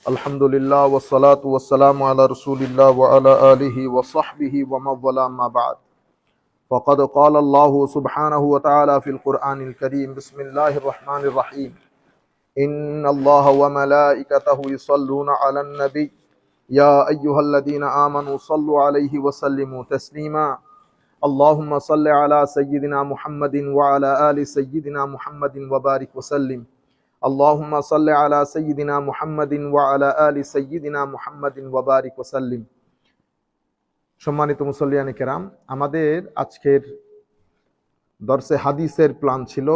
আলহামদুলিল্লাহ ওয়াসসালাতু ওয়াসসালামু আলা রাসূলিল্লাহ ওয়া আলা আলিহি ওয়া সাহবিহি ওয়া মান ওয়ালা আম্মা বা'দ ফাকাদ ক্বালা আল্লাহু সুবহানাহু ওয়া তাআলা ফিল কুরআনিল কারীম বিসমিল্লাহির রাহমানির রাহিম ইন্নাল্লাহা ওয়া মালাইকাতাহু ইউসাল্লুনা আলান নবী ইয়া আইয়ুহাল্লাযীনা আমানু সাল্লু আলাইহি ওয়া সাল্লিমু তাসলিমা আল্লাহুম্মা সাল্লি আলা সাইয়্যিদিনা মুহাম্মাদিন ওয়া আলা আলি সাইয়্যিদিনা মুহাম্মাদিন ওয়া বারিক ওয়া সাল্লিম আল্লাহুম্মা সাল্লি আলা সাইয়্যিদিনা মুহাম্মাদিন ওয়া আলা আলি সাইয়্যিদিনা মুহাম্মাদিন ওয়া বারিক ওয়া সাল্লিম। সম্মানিত মুসল্লিয়ানে কেরাম, আমাদের আজকের দর্সে হাদিসের প্ল্যান ছিল,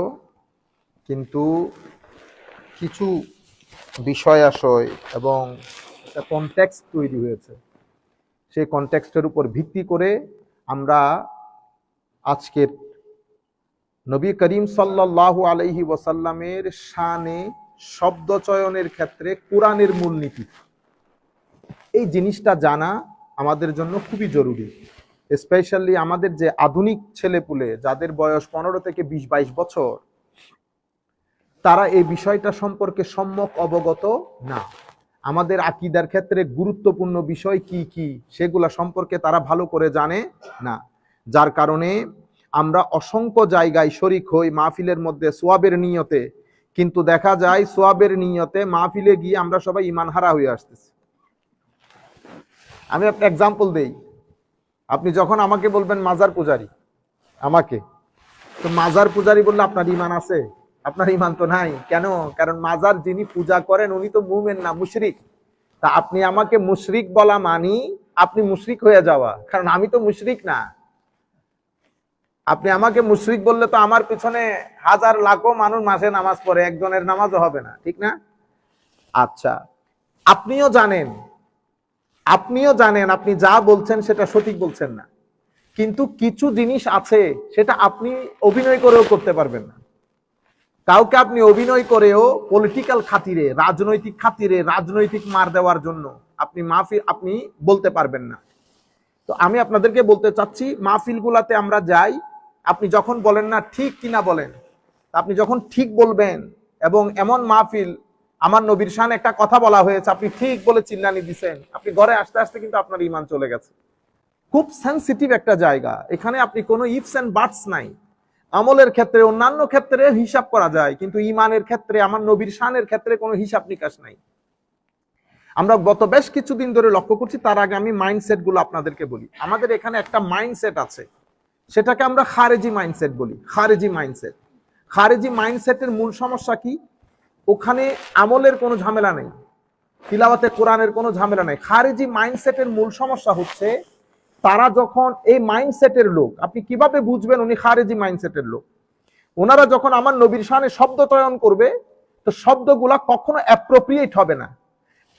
কিন্তু কিছু বিষয় আশয় এবং একটা কনটেক্সট তৈরি হয়েছে। সেই কনটেক্সটের উপর ভিত্তি করে আমরা আজকের নবী করিম সাল্লাল্লাহু আলাইহি ওয়াসাল্লামের শানে শব্দ চয়নের ক্ষেত্রে কোরআনের মূলনীতি, এই জিনিসটা জানা আমাদের জন্য খুবই জরুরি। স্পেশালি আমাদের যে আধুনিক ছেলেপুলে, যাদের বয়স 15 থেকে 20-22 বছর, তারা এই বিষয়টা সম্পর্কে সম্যক অবগত না। আমাদের আকীদার ক্ষেত্রে গুরুত্বপূর্ণ বিষয় কি কি সেগুলা সম্পর্কে তারা ভালো করে জানে না, যার কারণে আমরা অসংখ্য জায়গায় শরিক হই মাহফিলের মধ্যে সোয়াবের নিয়তে, কিন্তু দেখা যায় সোয়াবের নিয়তে মাহফিলে গিয়ে আমরা সবাই ঈমান হারা হয়ে আসতেছি। আমি একটা এক্সাম্পল দেই। আপনি যখন আমাকে বলবেন মাজার পূজারি, আমাকে তো মাজার পূজারি বললে আপনার ঈমান আছে? আপনার ঈমান তো নাই। কেন? কারণ মাজার যিনি পূজা করেন উনি তো মুমিন না, মুশরিক। তা আপনি আমাকে মুশরিক বলা মানি আপনি মুশরিক হয়ে যাওয়া, কারণ আমি তো মুশরিক না। আপনি আমাকে মুশরিক বললে তো আমার পিছনে হাজার লাখো মানুষ মাসে নামাজ পড়ে, একজনের নামাজও হবে না, ঠিক না? আচ্ছা, আপনিও জানেন আপনি যা বলছেন সেটা সঠিক বলছেন না, কিন্তু কিছু জিনিস আছে সেটা আপনি অভিনয় করেও করতে পারবেন না। কাউকে আপনি অভিনয় করেও পলিটিক্যাল খাতিরে, রাজনৈতিক খাতিরে, রাজনৈতিক মার দেওয়ার জন্য আপনি বলতে পারবেন না। তো আমি আপনাদেরকে বলতে চাচ্ছি, মাহফিল গুলাতে আমরা যাই, আপনি যখন বলেন না ঠিক কিনা বলেন, আপনি যখন ঠিক বলবেন, এবং এমন মাহফিল, আমার নবীর শানে একটা কথা বলা হয়েছে, আপনি ঠিক বলে চিল্লানি দিছেন, আপনি ঘরে আসতে আসতে কিন্তু আপনার ঈমান চলে গেছে। খুব সেনসিটিভ একটা জায়গা, এখানে আপনি কোনো ইফস এন্ড বাটস নাই। আমলের ক্ষেত্রে, অন্যান্য ক্ষেত্রে হিসাব করা যায়, কিন্তু ঈমানের ক্ষেত্রে, আমার নবীর শানের ক্ষেত্রে কোনো হিসাব নিকাশ নাই। আমরা গত বেশ কিছুদিন ধরে লক্ষ্য করছি। তার আগে আমি মাইন্ডসেট গুলো আপনাদেরকে বলি। আমাদের এখানে একটা মাইন্ডসেট আছে, সেটাকে আমরা খারেজি মাইন্ডসেট বলি। খারেজি মাইন্ডসেটের মূল সমস্যা কি? ওখানে আমলের কোনো ঝামেলা নেই, তিলাওয়াতে কোরআনের কোনো ঝামেলা নেই। খারেজি মাইন্ডসেটের মূল সমস্যা হচ্ছে, তারা যখন এই মাইন্ডসেটের লোক, আপনি কিভাবে বুঝবেন উনি খারেজি মাইন্ডসেটের লোক? ওনারা যখন আমার নবীর শানে শব্দ চয়ন করবে, তো শব্দগুলা কখনো অ্যাপ্রোপ্রিয়েট হবে না।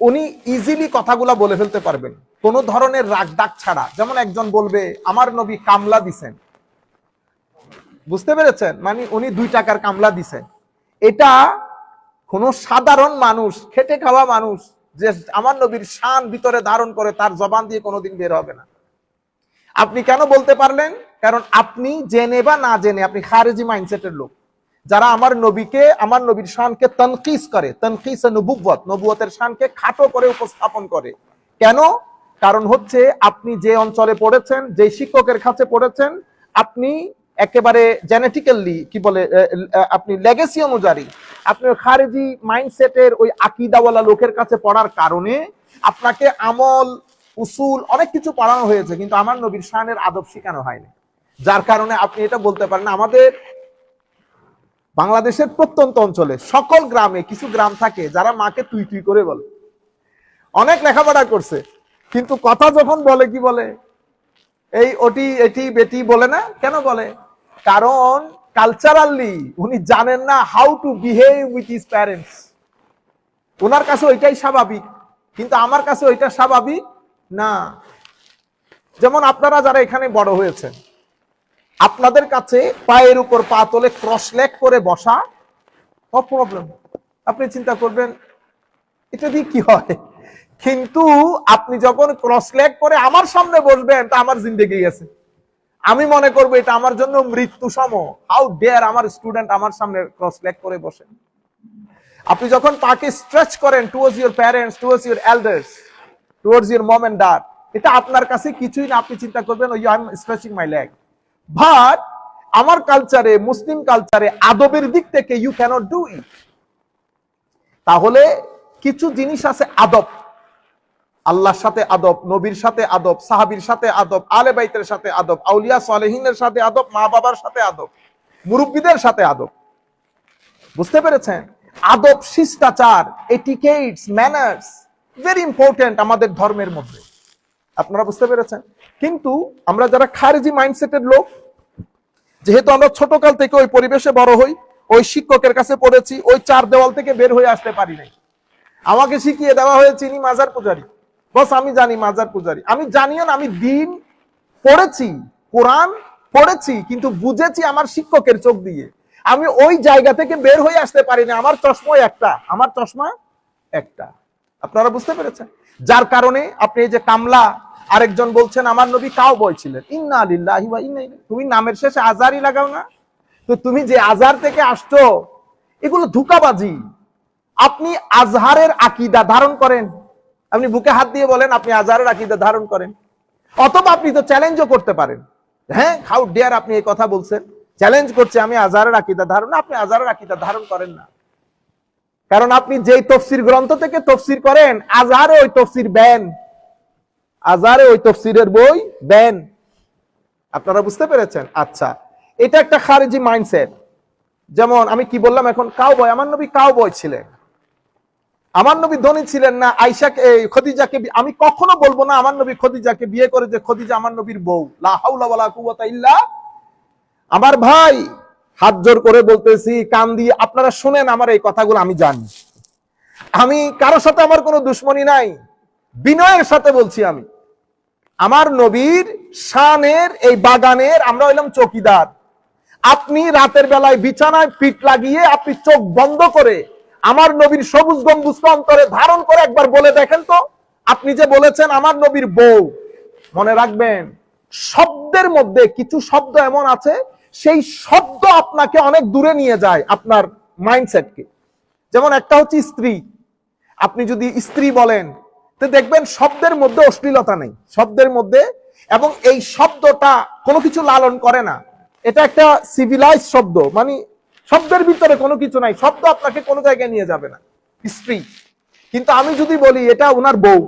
উনি ইজিলি কথাগুলা বলে ফেলতে পারবেন কোনো ধরনের রাগ ডাক ছাড়া। যেমন একজন বলবে আমার নবী কামলা দিছেন, বুঝতে পেরেছেন? মানে উনি 2 টাকার কামলা দিছেন। এটা কোনো সাধারণ মানুষ, খেটে খাওয়া মানুষ যে আমার নবীর শান ভিতরে ধারণ করে, তার জবান দিয়ে কোনোদিন বের হবে না। আপনি কেন বলতে পারলেন? কারণ আপনি জেনে বা না জেনে আপনি খারেজি মাইন্ডসেটের লোক, যারা আমার নবীকে, আমার নবীর শানকে তানকিস করে, তানকিস নবুওয়াত, নবুয়তের শানকে খাটো করে উপস্থাপন করে। কেন? কারণ হচ্ছে আপনি যে অঞ্চলে পড়েছেন, যে শিক্ষকের কাছে পড়েছেন, আপনি একেবারে জেনেটিক্যালি কি বলে, আপনি লেগেসি অনুযায়ী আপনি খারেজি মাইন্ডসেটের ওই আকীদাওয়ালা লোকের কাছে পড়ার কারণে আপনাকে আমল, উসুল অনেক কিছু পড়ানো হয়েছে, কিন্তু আমার নবীর শানের আদব শেখানো হয়নি। যার কারণে আপনি এটা বলতে পারেন। আমাদের বাংলাদেশের প্রত্যন্ত অঞ্চলে সকল গ্রামে কিছু গ্রাম থাকে যারা মাকে তুই তুই করে বলে, অনেক লেখাপড়া করছে, কিন্তু কথা যখন বলে কি বলে, এই ওটি এটি বেটি বলে না। কেন বলে? কারণ কালচারালি উনি জানেন না how to behave with his parents. ওনার কাছে ওইটাই স্বাভাবিক, কিন্তু আমার কাছে ওইটা স্বাভাবিক না। যেমন আপনারা যারা এখানে বড় হয়েছেন, আপনাদের কাছে পায়ের উপর পা তোলে ক্রস লেগ করে বসা নো প্রবলেম, আপনি চিন্তা করবেন এটা দিয়ে কি হয়। কিন্তু আপনি যখন ক্রস লেগ করে আমার সামনে বসবেন, তা আমার জিন্দেগি গেছে। আমি মনে করবো এটা আমার জন্য মৃত্যু সম। হাউ ডেয়ার আমার স্টুডেন্ট আমার সামনে ক্রস লেগ করে বসে। আপনি যখন পাকে স্ট্রেচ করেন towards your parents, towards your elders, towards your mom and dad, এটা আপনার কাছে কিছুই না। আপনি চিন্তা করবেন ওই I am stretching my leg. But আমার কালচারে, মুসলিম কালচারে আদবের দিক থেকে ইউ ক্যানট ডু ইট। তাহলে কিছু জিনিস আছে আদব, আল্লাহর সাথে আদব, নবীর সাথে আদব, সাহাবীর সাথে আদব, আলে বাইতের সাথে আদব, আউলিয়া সালেহিনের সাথে আদব, মা বাবার সাথে আদব, মুরব্বীদের সাথে আদব। বুঝতে পেরেছেন? আদব, শিষ্টাচার, এটিকেটস, ম্যানার্স ভেরি ইম্পর্টেন্ট আমাদের ধর্মের মধ্যে। আপনারা বুঝতে পেরেছেন? কিন্তু আমরা যারা খারিজি মাইন্ডসেটের লোক, যেহেতু আমরা ছোটকাল থেকে ওই পরিবেশে বড় হই, ওই শিক্ষকের কাছে পড়েছি, ওই চার দেওয়াল থেকে বের হয়ে আসতে পারি নাই। আমাকে শিখিয়ে দেওয়া হয়েছে ইনি মাজার পূজারী, বস আমি জানি মাজার পূজারী। আমি জানিও না, আমি দিন পড়েছি, কোরআন পড়েছি, কিন্তু বুঝেছি আমার শিক্ষকের চোখ দিয়ে। আমি ওই জায়গা থেকে বের হয়ে আসতে পারি না। আমার চশমা একটা, আমার চশমা একটা। আপনারা বুঝতে পেরেছেন? যার কারণে আপনি এই যে কামলা, আরেকজন বলছেন আমার নবী কাউবয় ছিলেন, ইন্না লিল্লাহি ওয়া ইন্না ইলাইহি। তুমি নামের শেষে আজারই লাগাও না? তো তুমি যে আজার থেকে আসছো, এগুলো ধোঁকাবাজি। আপনি আজহারের আকীদা ধারণ করেন, আপনি বুকে হাত দিয়ে বলেন আপনি আজহারের আকীদা ধারণ করেন। অথবা আপনি তো চ্যালেঞ্জও করতে পারেন, হ্যাঁ হাউ ডেয়ার আপনি এই কথা বলছেন, চ্যালেঞ্জ করছে আমি আজহারের আকীদা ধারণ। আপনি আজহারের আকীদা ধারণ করেন না, কারণ আপনি যেই তফসির গ্রন্থ থেকে তফসির করেন, আজহারে ওই তফসির ব্যান, আজহারে ওই তফসিরের বই ব্যান। আপনারা বুঝতে পেরেছেন? আচ্ছা, এটা একটা খারিজি মাইন্ডসেট। যেমন আমি কি বললাম এখন, কাউবয়, আমার নবী কাউবয় ছিলেন, আমার নবী ধনী ছিলেন না। আয়েশাকে, খদিজাকে, আমি কখনো বলবো না আমার নবী খদিজাকে বিয়ে করে যে খদিজা আমার নবীর বউ, লা হাওলা ওয়ালা কুওয়াতা ইল্লা। আমার ভাই হাত জোর করে বলতেছি, কান দিয়ে আপনারা শুনেন আমার এই কথাগুলো। আমি জানি আমি কারোর সাথে আমার কোনো দুশ্মনী নাই, বিনয়ের সাথে বলছি। আমি আমার নবীর শানের এই বাগানের আমরা হইলাম চৌকিদার। আপনি রাতের বেলায় বিছানায় পিঠ লাগিয়ে আপনি চোখ বন্ধ করে আমার নবীর সবুজ গম্বুজকে অন্তরে ধারণ করে একবার বলে দেখেন তো, আপনি যে বলেছেন আমার নবীর বউ, মনে রাখবেন শব্দের মধ্যে কিছু শব্দ এমন আছে, সেই শব্দ আপনাকে অনেক দূরে নিয়ে যায় আপনার মাইন্ডসেটকে। যেমন একটা হচ্ছে স্ত্রী, আপনি যদি স্ত্রী বলেন তো দেখবেন শব্দের মধ্যে অশ্লীলতা নেই, শব্দের মধ্যে, এবং এই শব্দটা কোনো কিছু লালন করে না। এটা একটা সিভিলাইজ শব্দ, মানে শব্দের ভিতরে কোনো কিছু নাই, শব্দ আপনাকে কোনো জায়গায় নিয়ে যাবে না, স্ত্রী। কিন্তু আমি যদি বলি এটা ওনার বউ,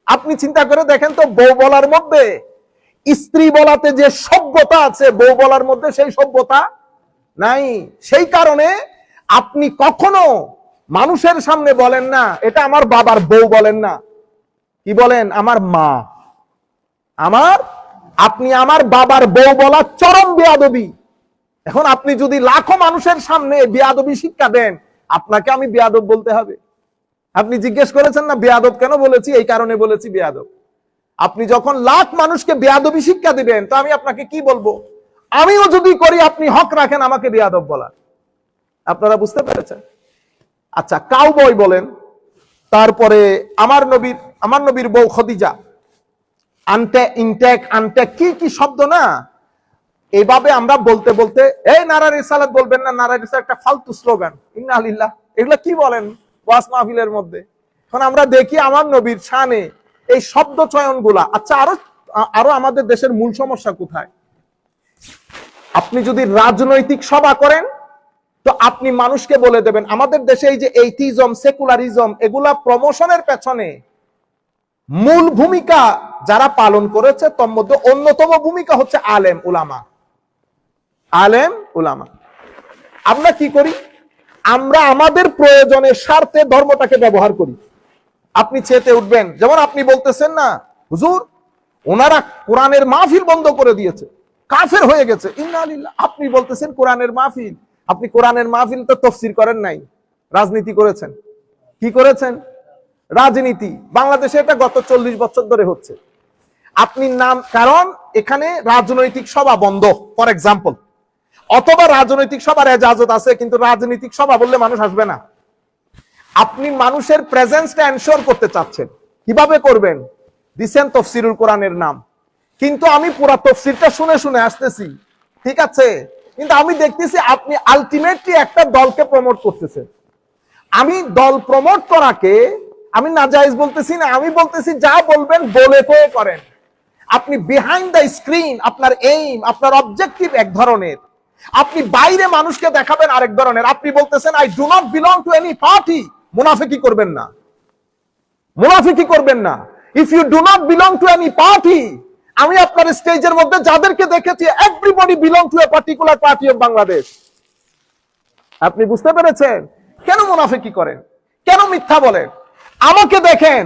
আপনি চিন্তা করে দেখেন তো, বউ বলার মধ্যে স্ত্রী বলাতে যে সভ্যতা আছে, বউ বলার মধ্যে সেই সভ্যতা নাই। সেই কারণে আপনি কখনো মানুষের সামনে বলেন না এটা আমার বাবার বউ, বলেন না, কি বলেন? আমার মা, আমার, আপনি আমার বাবার বউ বলা চরম বেয়াদবি। এখন আপনি যদি লাখো মানুষের সামনে বেয়াদবি শিক্ষা দেন, আপনাকে আমি বেয়াদব বলতে হবে? আপনি জিজ্ঞেস করেছেন না বেয়াদব কেন বলেছি? এই কারণে বলেছি বেয়াদব। আপনি যখন লাখ মানুষকে বেয়াদবি শিক্ষা দিবেন, তো আমি আপনাকে কি বলবো? আমিও যদি করি আপনি হক রাখেন আমাকে বেয়াদব বলার। আপনারা বুঝতে পেরেছেন? আচ্ছা, কাউবয় বলেন, তারপরে আমার নবীর বউ খদিজা, আনটেক কি কি শব্দ না, এইভাবে আমরা বলতে বলতে, এই নারা রিসালাত বলবেন না, নারা রিসালাত একটা ফালতু স্লোগান, ইন্না লিল্লাহ, এগুলা কি বলেন ওয়াজ মাহফিলের মধ্যে? এখন আমরা দেখি আমার নবীর শানে এই শব্দ চয়ন গুলা। আচ্ছা, আরো আমাদের দেশের মূল সমস্যা কোথায়? আপনি যদি রাজনৈতিক সভা করেন, তো আপনি মানুষকে বলে দেবেন, আমাদের দেশে এই যে এইথিজম, সেকুলারিজম, এগুলা প্রমোশনের পেছনে মূল ভূমিকা যারা পালন করেছে, তোর মধ্যে অন্যতম ভূমিকা হচ্ছে আলেম উলামা। আলেম উলামা। আমরা কি করি? আমরা আমাদের প্রয়োজনের স্বার্থে ধর্মটাকে ব্যবহার করি। আপনি চেতে উঠবেন, যেমন আপনি বলতেছেন না হুজুর ওনারা কোরআনের মাহফিল বন্ধ করে দিয়েছে, কাফের হয়ে গেছে, ইন্না লিল্লাহ। আপনি বলতেছেন কোরআনের মাহফিল, আপনি কোরআনের মাহফিল তো তাফসীর করেন নাই, রাজনীতি করেছেন। কি করেছেন? রাজনীতি। বাংলাদেশে এটা গত 40 বছর ধরে হচ্ছে। আপনি নাম, কারণ এখানে রাজনৈতিক সভা বন্ধ ফর এক্সাম্পল, অথবা রাজনৈতিক সভার এজাজত আছে কিন্তু রাজনৈতিক সভা বললে মানুষ আসবে না। আপনি মানুষের প্রেজেন্সটা এনশোর করতে চাচ্ছেন, কিভাবে করবেন? দিছেন তাফসীরুল কোরআনের নাম, কিন্তু আমি পুরো তাফসীরটা শুনে শুনে আসতেছি, ঠিক আছে, কিন্তু আমি দেখতেছি আপনি আলটিমেটলি একটা দলকে প্রমোট করতেছেন। আমি দল প্রমোট করাকে আমি নাজায়েজ বলতেছি না, আমি বলতেছি যা বলবেন বলে কয়ে করেন। আপনি বিহাইন্ড দ্য স্ক্রিন আপনার এইম, আপনার অবজেক্টিভ এক ধরনের, আপনি বাইরে মানুষকে দেখাবেন আরেক ধরনের। আপনি বলতেছেন I do not belong to any party, মুনাফিকি করবেন না, মুনাফিকি করবেন না। If you do not belong to any party, আমি আপনার স্টেজের মধ্যে যাদেরকে দেখেছি everybody belong to a particular party of Bangladesh. আপনি বুঝতে পেরেছেন? কেন মুনাফিকি করেন, কেন মিথ্যা বলেন? আমাকে দেখেন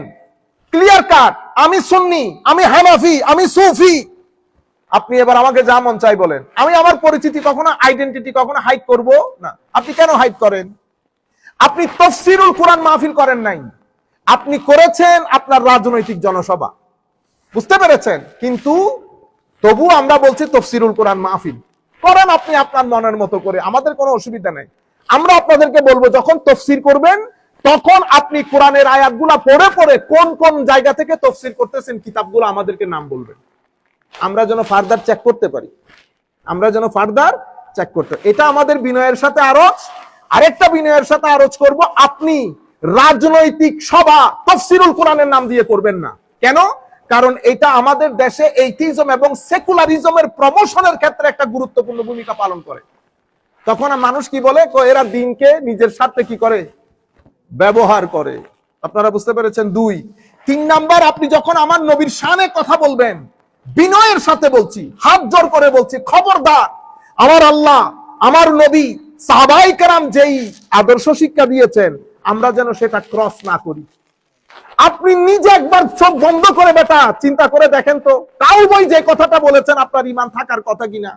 ক্লিয়ার কাট, আমি সুন্নি, আমি হানাফি, আমি সুফি। আপনি এবার আমাকে যা মন চাই বলেন, আমি আমার পরিচিতি কখনো আইডেন্টিটি কখনো হাইড করব না। আপনি কেন হাইড করেন? আপনি তাফসীরুল কোরআন মাহফিল করেন নাই, আপনি করেছেন আপনার রাজনৈতিক জনসভা, বুঝতে পেরেছেন? কিন্তু তবু আমরা বলছি তাফসীরুল কোরআন মাহফিল করেন আপনি আপনার মনের মতো করে, আমাদের কোনো অসুবিধা নেই। আমরা আপনাদেরকে বলবো যখন তাফসীর করবেন তখন আপনি কোরআনের আয়াতগুলা পড়ে পড়ে কোন কোন জায়গা থেকে তাফসীর করতেছেন কিতাবগুলো আমাদেরকে নাম বলবেন, আমরা যেন ফার্দার চেক করতে পারি, আমরা যেন ফার্দার চেক করতে। এটা আমাদের বিনয়ের সাথে আরজ। আরেকটা বিনয়ের সাথে আরজ করব, আপনি রাজনৈতিক সভা তাফসীরুল কোরআনের নাম দিয়ে করবেন না। কেন? কারণ এটা আমাদের দেশে এইথিজম এবং সেকুলারিজমের প্রমোশনের ক্ষেত্রে একটা গুরুত্বপূর্ণ ভূমিকা পালন করে। তখন মানুষ কি বলে, এরা দিনকে নিজের স্বার্থে কি করে, ব্যবহার করে। আপনারা বুঝতে পেরেছেন? 2 3 নাম্বার, আপনি যখন আমার নবীর শানে কথা বলবেন, বিনয়ের সাথে বলছি, হাত জোর করে বলছি, খবরদার আমার আল্লাহ, আমার নবী, সাহাবায়ে কেরাম যেই আদর্শ শিক্ষা দিয়েছেন আমরা যেন সেটা ক্রস না করি। আপনি নিজে একবার চোখ বন্ধ করে বেটা চিন্তা করে দেখেন তো, কাউবয় যে কথাটা বলেছেন আপনার ঈমান থাকার কথা কিনা।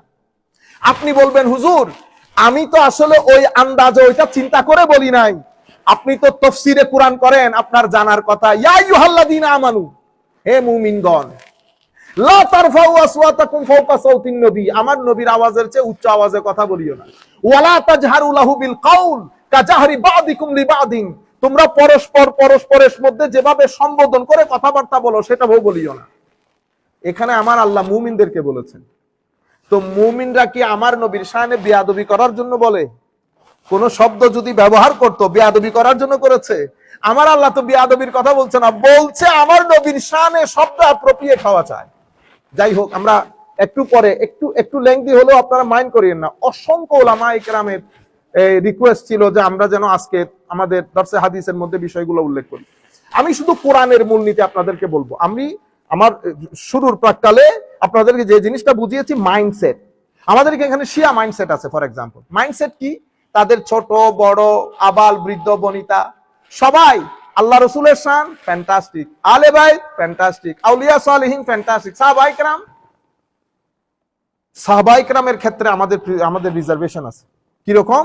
আপনি বলবেন হুজুর আমি তো আসলে ওই আন্দাজে ওইটা চিন্তা করে বলি নাই, আপনি তো তাফসীরে কোরআন করেন, আপনার জানার কথা। ইয়া আইয়ুহাল্লাযীনা আমানু, হে মুমিনগণ, লা তারফাউ আসওয়াতাকুম ফাওকা সাওতিন নবী, আমার নবীর আওয়াজের চেয়ে উচ্চ আওয়াজে কথা বলিও না। ওয়ালা তাজহারু লাহু বিল কাউল কাজাহরি বাদিকুম লিবাদিন, তোমরা পরস্পরের মধ্যে যেভাবে সম্বোধন করে কথাবার্তা বলো সেটা বলিও না। এখানে আমার আল্লাহ মুমিনদেরকে বলেছেন, তো মুমিনরা কি আমার নবীর শানে বেয়াদবি করার জন্য বলে? কোন শব্দ যদি ব্যবহার করতো বেয়াদবি করার জন্য করেছে? আমার আল্লাহ তো বেয়াদবির কথা বলছে না, বলছে আমার নবীর শানে শব্দ অ্যাপ্রোপ্রিয়েট হওয়া চাই। যাই হোক, আমরা একটু পরে একটু লেংথি হলেও আপনারা মাইন্ড করিয়েন না। অসংখ্য উলামায়ে কেরামের রিকোয়েস্ট ছিল যে আমরা যেন আজকে আমাদের দরসে হাদিসের মধ্যে বিষয়গুলো উল্লেখ করি। আমি শুধু কোরআনের মূলনীতি আপনাদেরকে বলবো। আমি আমার শুরুর প্রাককালে আপনাদেরকে যে জিনিসটা বুঝিয়েছি, মাইন্ডসেট। আমাদেরকে এখানে শিয়া মাইন্ডসেট আছে। ফর এক্সাম্পল, মাইন্ডসেট কি? তাদের ছোট বড় আবাল বৃদ্ধ বনিতা সবাই আল্লাহ রসুলের শান ফ্যান্টাস্টিক, আলে বাইত ফ্যান্টাস্টিক, আউলিয়া সালেহিন ফ্যান্টাস্টিক, সাহাবায়ে কেরামের ক্ষেত্রে আমাদের রিজার্ভেশন আছে। কিরকম?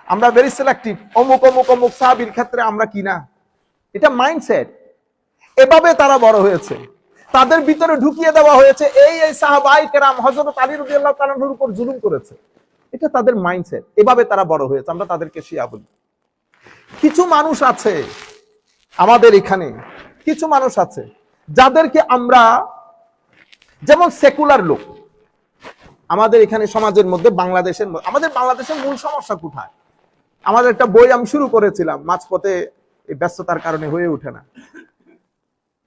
আমরা ভেরি সিলেক্টিভ, অমুক অমুক অমুক সাহাবীর ক্ষেত্রে আমরা কিনা। এটা মাইন্ডসেট। এভাবে তারা বড় হয়েছে, তাদের ভিতরে ঢুকিয়ে দেওয়া হয়েছে এই সাহাবায়ে কেরাম হযরত আলী রাদিয়াল্লাহু তাআলার উপর জুলুম করেছে। এটা তাদের মাইন্ডসেট, এভাবে তারা বড় হয়েছে। আমরা তাদেরকে শিয়া বলি। কিছু মানুষ আছে আমাদের এখানে, কিছু মানুষ আছে যাদেরকে আমরা, যেমন সেকুলার লোক আমাদের এখানে সমাজের মধ্যে, আমাদের বাংলাদেশের মূল সমস্যা কোথায়? আমাদের একটা বই আমি শুরু করেছিলাম, মাঝপথে এই ব্যস্ততার কারণে হয়ে ওঠে না।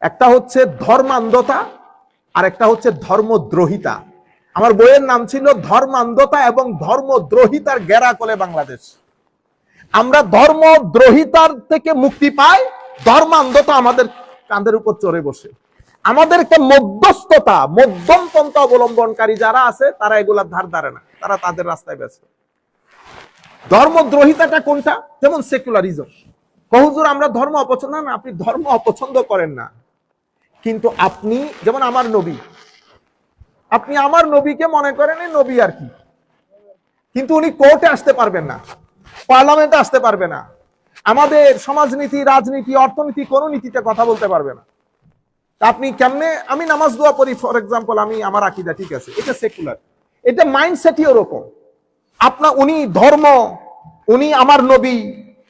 একটা হচ্ছে ধর্মান্ধতা আর একটা হচ্ছে ধর্মদ্রোহিতা। আমার বইয়ের নাম ছিল ধর্মান্ধতা এবং ধর্মদ্রোহিতার গেরাকলে বাংলাদেশ। আমরা ধর্মদ্রোহিতার থেকে মুক্তি পাই, ধর্মান্ধতা আমাদের কাঁধের উপর চড়ে বসে। আমাদেরকে মধ্যস্থতা, মধ্যমপন্থা অবলম্বনকারী যারা আছে তারা এগুলার ধার ধারে না, তারা তাদের রাস্তায় ব্যস্ত। ধর্মদ্রোহিতাটা কোনটা? যেমন সেকুলারিজম। হুজুর আমরা ধর্ম অপছন্দ না, আপনি ধর্ম অপছন্দ করেন না, কিন্তু আপনি যেমন আমার নবী, আপনি আমার নবীকে মনে করেন নবী আর কি, কিন্তু উনি কোর্টে আসতে পারবেন না, পার্লামেন্টে আসতে পারবে না, আমাদের সমাজনীতি, রাজনীতি, অর্থনীতি কোন নীতিতে কথা বলতে পারবে না। আপনি কেমনে? আমি নামাজ দোয়া পড়ি ফর এক্সাম্পল, আমি আমার আকীদা ঠিক আছে, এটা সেকুলার। এটা মাইন্ডসেটই ওরকম। উনি ধর্ম, উনি আমার নবী,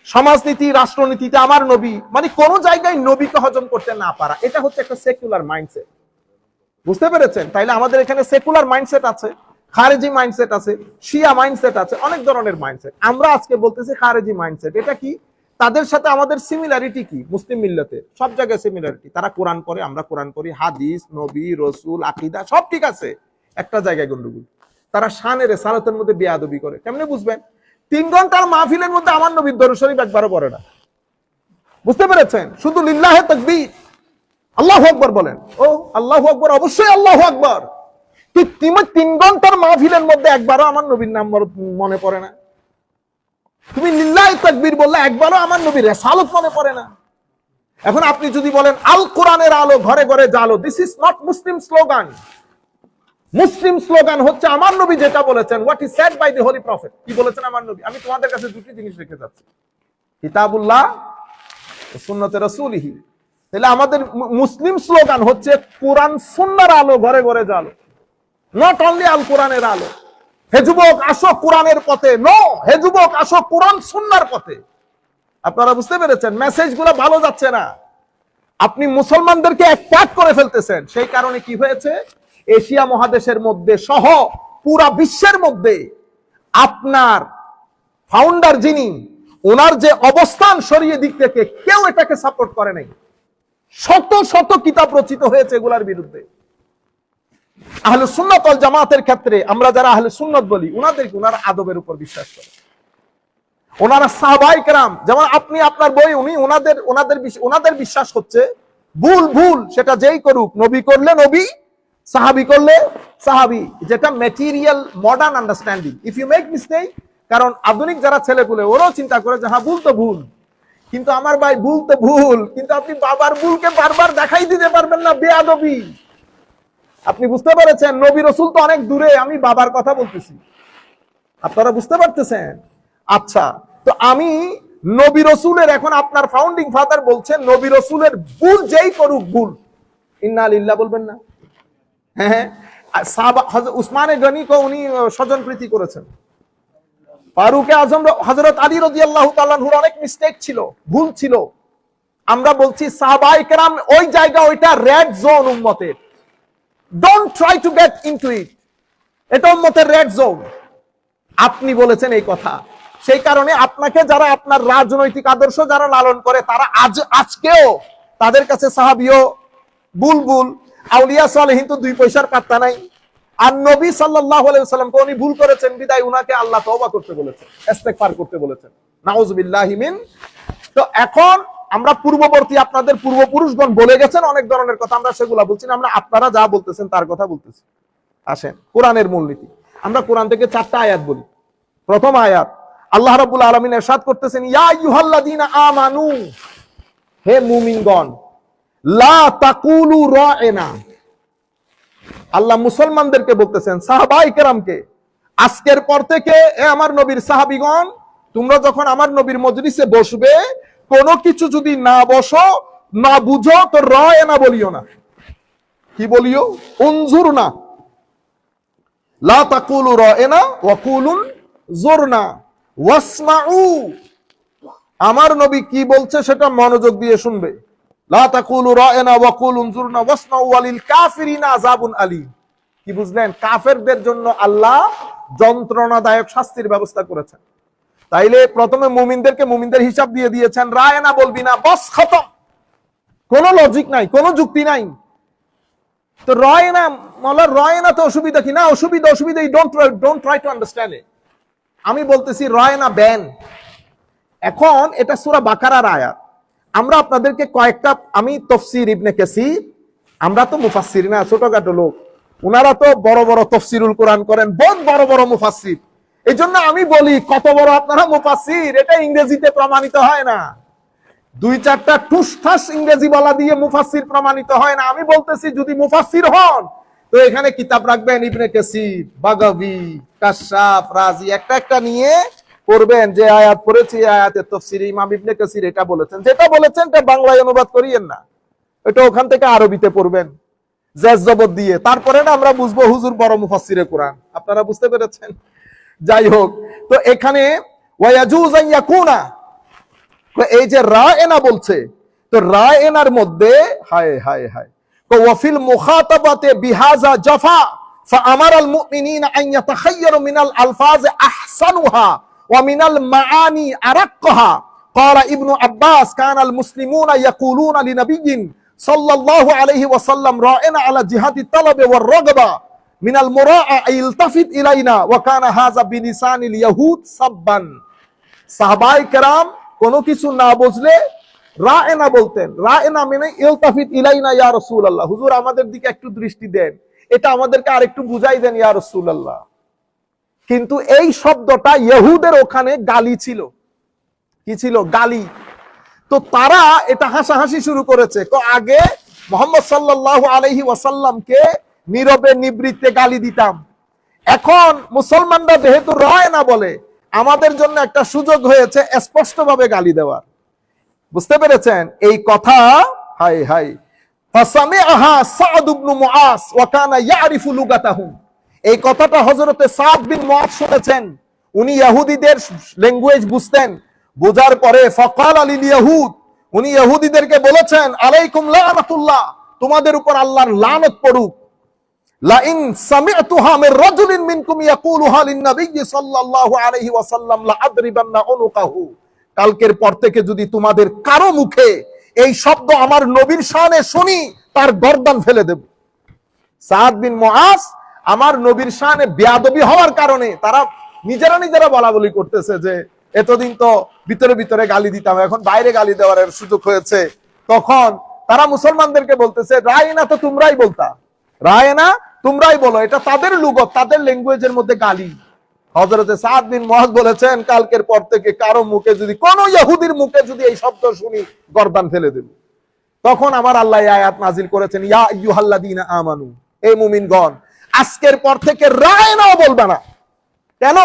সমাজনীতি রাষ্ট্রনীতিতে আমার নবী, মানে কোন জায়গায় নবীকে হজম করতে না পারা, এটা হচ্ছে একটা সেকুলার মাইন্ডসেট। বুঝতে পেরেছেন? তাইলে আমাদের এখানে সেকুলার মাইন্ডসেট আছে, খারেজি মাইন্ডসেট আছে, শিয়া মাইন্ডসেট আছে, অনেক ধরনের মাইন্ডসেট। আমরা আজকে বলতেছি খারেজি মাইন্ডসেট। এটা কি? তাদের সাথে আমাদের সিমিলারিটি কি? মুসলিম মিল্লাতে সব জায়গায় সিমিলারিটি। তারা কোরআন পড়ে, আমরা কোরআন পড়ি, হাদিস, নবী, রসুল, আকীদা সব ঠিক আছে, একটা জায়গায় গন্ডগোল। তারা শানের সালাতের মধ্যে বেয়াদবি করে। কেমনে বুঝবেন? 3 ঘন্টার মাহফিলের মধ্যে আমার নবীর দরুদ শরীফ একবারও পড়ে না। বুঝতে পেরেছেন? শুধু লিল্লাহে তাকবীর, আল্লাহু আকবার বলেন। ও আল্লাহু আকবার, অবশ্যই আল্লাহু আকবার। 3 ঘন্টার মাহফিলের মধ্যে একবারও আমার নবীর নাম মনে পড়ে না। তুমি লিল্লাহে তাকবীর বললে একবারও আমার নবীর রিসালাত মনে পড়ে না। এখন আপনি যদি বলেন আল কোরআনের আলো ঘরে ঘরে জালো, this is not Muslim slogan. Muslim slogan হচ্ছে আমার নবী যেটা বলেছেন, what is said by the holy prophet. কি বলেছেন আমার নবী? আমি তোমাদের কাছে দুটি জিনিস রেখে যাচ্ছি, কিতাবুল্লাহ ও সুন্নতে রাসূলিহি। তাহলে আমাদের মুসলিম স্লোগান হচ্ছে কোরআন সুন্নাহর আলো ঘরে ঘরে জালো, নট অনলি আল কোরআনের আলো। হে যুবক আসো কোরআনের পথে, নো, হে যুবক আসো কোরআন সুন্নাহর পথে। আপনারা বুঝতে পেরেছেন? মেসেজগুলো ভালো যাচ্ছে না, আপনি মুসলমানদেরকে অ্যাটাক করে ফেলতেছেন। সেই কারণে কি হয়েছে, এশিয়া মহাদেশের মধ্যে সহ পুরা বিশ্বের মধ্যে আপনার ফাউন্ডার যিনি, ওনার যে অবস্থান শরীয়ত দিক থেকে, কেউ এটাকে সাপোর্ট করে নাই। শত শত কিতাব রচিত হয়েছে এগুলার বিরুদ্ধে। আহলে সুন্নাত ওয়াল জামাতের ক্ষেত্রে আমরা যারা আহলে সুন্নাত বলি, ওনারা আদবের উপর বিশ্বাস করে। ওনারা সাহাবায়ে কেরাম, যেমন আপনি আপনার বই, উনি ওনাদের বিশ্বাস হচ্ছে ভুল সেটা যেই করুক, নবী করলে নবী, সাহাবী করলে সাহাবী, যেটা material modern understanding. If you make mistake, কারণ আধুনিক যারা ছেলেগুলো ওরাও চিন্তা করে যে হ্যাঁ ভুল তো ভুল, কিন্তু আমার ভাই ভুল তো ভুল, কিন্তু আপনি বাবার ভুলকে বারবার দেখাই দিতে পারবেন না, বেয়াদবি। আপনি বুঝতে পেরেছেন? নবী রাসূল তো অনেক দূরে, আমি বাবার কথা বলতেছি, আপনারা বুঝতে পারতেছেন? আচ্ছা, তো আমি নবী রাসূলের, এখন আপনার ফাউন্ডিং ফাদার বলছেন নবী রাসূলের ভুল যেই করুক ভুল, ইন্না লিল্লাহ বলবেন না? হ্যাঁ, উসমানে গনি কো উনি স্বজনপ্রীতি করেছেন। ফারুকে আজম হযরত আলী রাদিয়াল্লাহু তাআলা আনহুর অনেক মিস্টেক ছিল, ভুল ছিল। আমরা বলছি সাহাবায়ে কেরাম ওই জায়গা, ওইটা রেড জোন উম্মতের। Don't try to get into ইট, এটা উম্মতের রেড জোন। আপনি বলেছেন এই কথা, সেই কারণে আপনাকে যারা আপনার রাজনৈতিক আদর্শ যারা লালন করে, তারা আজকেও তাদের কাছে সাহাবীও বুলবুল, আউলিয়া সালেহিন তো 2 পয়সার পাত্তা নাই। আর নবী সাল্লাল্লাহু আলাইহি ওয়াসাল্লামকে উনি ভুল করেছেন বিদায় উনাকে আল্লাহ তওবা করতে বলেছেন, ইস্তেগফার করতে বলেছেন, নাউযুবিল্লাহি মিন। তো এখন আমরা পূর্ববর্তী, আপনাদের পূর্বপুরুষগণ বলে গেছেন অনেক ধরনের কথা, আমরা সেগুলা বলছি না, আমরা আপনারা যা বলতেছেন তার কথা বলতেছি। আসেন কোরআনের মূলনীতি। আমরা কোরআন থেকে 4টা আয়াত বলি। প্রথম আয়াত, আল্লাহ রাব্বুল আলামিন ইরশাদ করতেছেন, ইয়া আইয়ুহাল্লাযীনা আমানু, হে মুমিনগণ, লা তাকুলু রা'না। আল্লাহ মুসলমানদেরকে বলতেছেন, সাহাবায়ে কেরামকে, আজকের পর থেকে এ আমার নবীর সাহাবীগণ, তোমরা যখন আমার নবীর মজলিসে বসবে, কোনো কিছু যদি না বসো, না বুঝো, তো রা'না বলিও না। কি বলিও? উনজুরনা, লা তাকুলু রা'না ওয়া কুলুন জুরনা ওয়াসমাউ। আমার নবী কি বলছে সেটা মনোযোগ দিয়ে শুনবে। লা তাকুলু রা'না ওয়া কুলু উনজুরনা ওয়াসমাউ ওয়ালিল কাফিরিনা আযাবুন আলীম। কি বুঝলেন? কাফেরদের জন্য আল্লাহ যন্ত্রণাদায়ক শাস্তির ব্যবস্থা করেছেন। তাইলে প্রথমে মুমিনদের হিসাব দিয়ে দিয়েছেন, রা'না বলবি না, বস খতম। কোনো লজিক নাই, কোনো যুক্তি নাই। তো রা'না মাওলা, রা'না তো অসুবিধা কি? না, অসুবিধা don't try to understand it. আমি বলতেছি রা'না ব্যান। এখন এটা সূরা বাকারার আয়াত। আমরা আপনাদেরকে কয়েকটা, আমি তাফসীর ইবনে কাসীর, আমরা তো মুফাসসির না, ছোটখাটো লোক, ওনারা তো বড় বড় তাফসীরুল কোরআন করেন, বহুত বড় বড় মুফাসসির। এই জন্য আমি বলি, কত বড় আপনারা মুফাসসির, এটা ইংরেজিতে প্রমাণিত হয় না। 2-4টা টুসঠাস ইংরেজি বলা দিয়ে মুফাসসির প্রমাণিত হয় না। আমি বলতেছি যদি মুফাসসির হন, তো এখানে কিতাব রাখবেন, ইবনে কাসীর, বাগাবী, কাশাফ, রাজি, একটা নিয়ে পড়বেন। যে আয়াত পড়েছি, আয়াতের তাফসীরে ইমাম ইবনে কাসীর এটা বলেছেন, যেটা বলেছেন এটা বাংলায় অনুবাদ করিয়েন না, এটা ওখান থেকে আরবিতে পড়বেন জেজ জবর দিয়ে। তারপরে না আমরা বুঝবো হুজুর বড় মুফাসসিরে কোরআন। আপনারা বুঝতে পেরেছেন? যাই হোক, তো এখানে ওয়ায়াজুজ আন ইয়াকুনা, এই যে রা'না বলছে, তো রা'নার মধ্যে হায় হায় হায়, তো ওয়াফিল মুখাতাবাতে বিহাযা জাফা ফাআমারাল মুমিনিনা আন ইয়াতাখায়্যারু মিনাল আলফাজ আহসানুহা ওয়া মিনাল মাআনি আরাক্কাহা قال ابن عباس كان المسلمون يقولون لنبي صلى الله عليه وسلم رائنا على جهاد الطلب والرغبة من المراءة يلتفت إلينا وكان هذا بلسان اليهود سبا সাহাবায়ে কেরাম কোনো কিছু না বুঝলে রায়না বলতেন। রায়না মানে ইলতাফিত ইলাইনা ইয়া রাসূলুল্লাহ, হুজুর আমাদের দিকে একটু দৃষ্টি দেন, এটা আমাদেরকে আরেকটু বুঝাই দেন ইয়া রাসূলুল্লাহ। কিন্তু এই শব্দটা ইহুদের ওখানে গালি ছিল। কি ছিল? গালি। তো তারা এটা হাসাহাসি শুরু করেছে। আগে মুহাম্মদ সাল্লাল্লাহু আলাইহি ওয়াসাল্লামকে নীরবে নিবৃত্তে গালি দিতাম, এখন মুসলমানরা যেহেতু রায়না বলে আমাদের জন্য একটা সুযোগ হয়েছে স্পষ্টভাবে গালি দেওয়ার। বুঝতে পেরেছেন এই কথা? হাই হাই। ফাসামিআহা সাদ ইবনে মুআজ ওয়া কানা ইয়ারিফু লুগাতাহুম। এই কথাটা হযরতে সাদ বিন মুআজ শুনেছেন, উনি ইহুদিদের ল্যাঙ্গুয়েজ বুঝতেন। বোঝার পরে ফাকাল লিল ইয়াহুদ, উনি ইহুদিদেরকে বলেছেন আলাইকুম লানাতুল্লাহ, তোমাদের উপর আল্লাহর লানত পড়ুক। লা ইন সামি'তুহা মির রাজুলিন মিনকুম ইয়াকুলুহা লিন নবী সাল্লাল্লাহু আলাইহি ওয়াসাল্লাম লা আদরিবান্না উনুকাহু। কালকের পর থেকে যদি তোমাদের কারো মুখে এই শব্দ আমার নবীর শানে শুনি, তার গর্দান ফেলে দেব। সাদ বিন মুআজ আমার নবীর শানে বেয়াদবি হওয়ার কারণে তারা নিজেরা বলা বলি করতেছে যে এতদিন তো ভিতরে ভিতরে গালি দিতাম, এখন বাইরে গালি দেওয়ার সুযোগ হয়েছে। তখন তারা মুসলমানদেরকে বলতেছে রায়না তো তোমরাই বলতা, রায়না তোমরাই বলো, এটা তাদের লুগত, তাদের ল্যাঙ্গুয়েজের মধ্যে গালি। হযরতে সাদ বিন মুআজ বলেছেন কালকের পর থেকে কারো মুখে যদি, কোন ইহুদির মুখে যদি এই শব্দ শুনি গর্দান ফেলে দেব। তখন আমার আল্লাহ আয়াত নাজিল করেছেন ইয়া আইয়ুহাল্লাযীনা আমানু, এই মুমিনগণ আজকের পর থেকে রায়নাও বলবে না। কেন?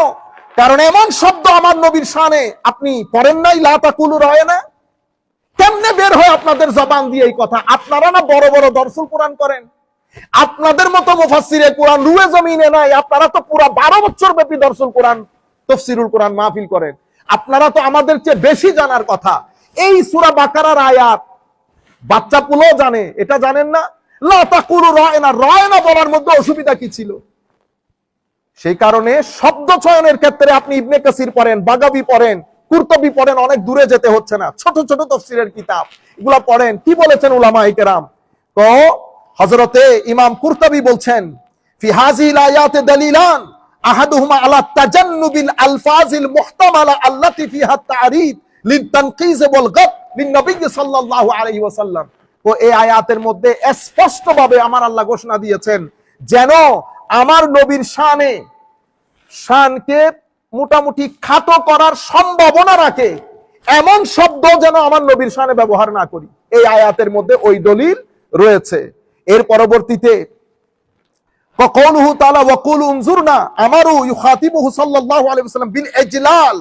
কারণ এমন শব্দ আমার নবীর শানে আপনি পড়েন নাই, লা তাকুলু রায়না। কেমনে বের হয় আপনাদের জবান দিয়ে এই কথা? আপনারা না বড় বড় দরসুল কোরআন করেন, আপনাদের মতো মুফাসসিরে কোরআন রুয়ে জমিনে নাই। আপনারা তো পুরো 12 বছর ব্যাপী দরসুল কোরআন, তাফসীরুল কোরআন মাহফিল করেন, আপনারা তো আমাদের চেয়ে বেশি জানার কথা। এই সূরা বাকারার আয়াত বাচ্চা পুলো জানে, এটা জানেন না? লা তাকুলু রায়না, রায়না বলার মধ্যে অসুবিধা কি ছিল? সেই কারণে শব্দ চয়নের ক্ষেত্রে আপনি ইবনে কাসির পড়েন, বাগাবী পড়েন, কুরতুবী পড়েন, অনেক দূরে যেতে হচ্ছে না। ছোট ছোট তাফসীরের কিতাব এগুলা পড়েন, কি বলেছেন উলামায়ে কেরাম। তো হযরতে ইমাম কুরতুবী বলছেন ফি হাযিহিল আয়াতে দালিলান আহাদুহুমা আলা তাজান্নুবিল আলফাজিল মুহতামালা আল্লাতী ফিহা তা'রিদ লিতানকিজ ওয়াল গাদ লিন নবী সাল্লাল্লাহু আলাইহি ওয়াসাল্লাম। তো এই আয়াতের মধ্যে স্পষ্টভাবে আমার আল্লাহ ঘোষণা দিয়েছেন যেন আমার নবীর শানকে মোটামুটি খাটো করার সম্ভাবনা রাখে এমন শব্দ যেন আমার নবীর শানে ব্যবহার না করি। এই আয়াতের মধ্যে ওই দলিল রয়েছে। এর পরবর্তীতে وقوله تعالى وقول انظرنا امروا يخاطبه صلى الله عليه وسلم بالاجلال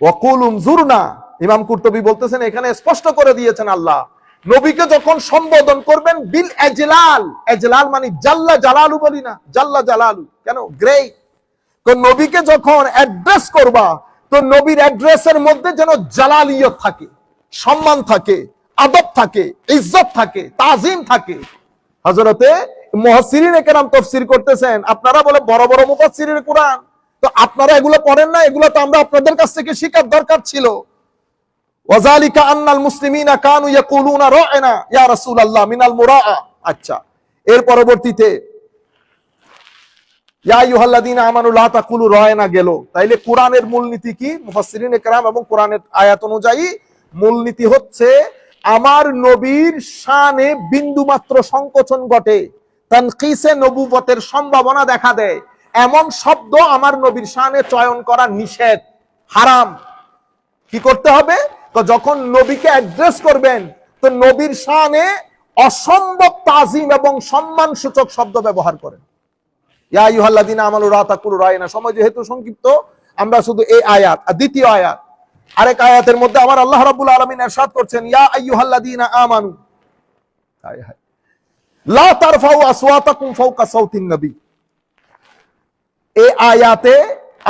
وقول انظرنا। ইমাম কুরতুবী বলতেছেন এখানে স্পষ্ট করে দিয়েছেন আল্লাহ নবীকে যখন সম্বোধন করবেন বিল এজলাল, এজলাল মানে জাল্লা জালালু বলি না, জাল্লা জালালু কেন গ্রেট। তো নবীকে যখন অ্যাড্রেস করবা তো নবীর অ্যাড্রেসের মধ্যে যেন জালালিয়ত থাকে, সম্মান থাকে, আদব থাকে, ইজ্জত থাকে, তাজিম থাকে। হযরতে মুফাসসিরিনে কেরাম তাফসীর করতেছেন, আপনারা বলে বড় বড় মুফাসসিরিনে কোরআন, তো আপনারা এগুলো পড়েন না? এগুলো তো আমরা আপনাদের কাছ থেকে শেখার দরকার ছিল। ওয়াযালিকা আন্নাল মুসলিমিনা কানু ইয়াকুলুনা রা'না ইয়া রাসূলুল্লাহ মিনাল মুরাআ। আচ্ছা, এর পরবর্তীতে ইয়া আইয়ুহাল্লাযীনা আমানু লা তাকুলু রা'না গেল। তাইলে কোরআনের মূলনীতি কি? মুফাসসিরিনে কেরাম এবং কোরআনের আয়াত অনুযায়ী মূলনীতি হচ্ছে আমার নবীর শানে বিন্দুমাত্র সংকোচন ঘটে, তানকিসে নবুবতের সম্ভাবনা দেখা দেয় এমন শব্দ আমার নবীর শানে চয়ন করা নিষেধ, হারাম। কি করতে হবে? তো যখন নবীকে অ্যাড্রেস করবেন তো নবীর শানে অসম্ভব তাজিম এবং সম্মান সূচক শব্দ ব্যবহার করেন। ইয়া আইয়ুহাল্লাযীনা আমানু লা তাকুলু রা'না। সময় যেহেতু সংক্ষিপ্ত আমরা শুধু এই আয়াত আর দ্বিতীয় আয়াত, আরেক আয়াতের মধ্যে আমার আল্লাহ রাব্বুল আলামিন ইরশাদ করছেন ইয়া আইয়ুহাল্লাযীনা আমানু লা তারফাউ আসওয়াতাকুম ফাওকা সাওতিন নবী। এই আয়াতে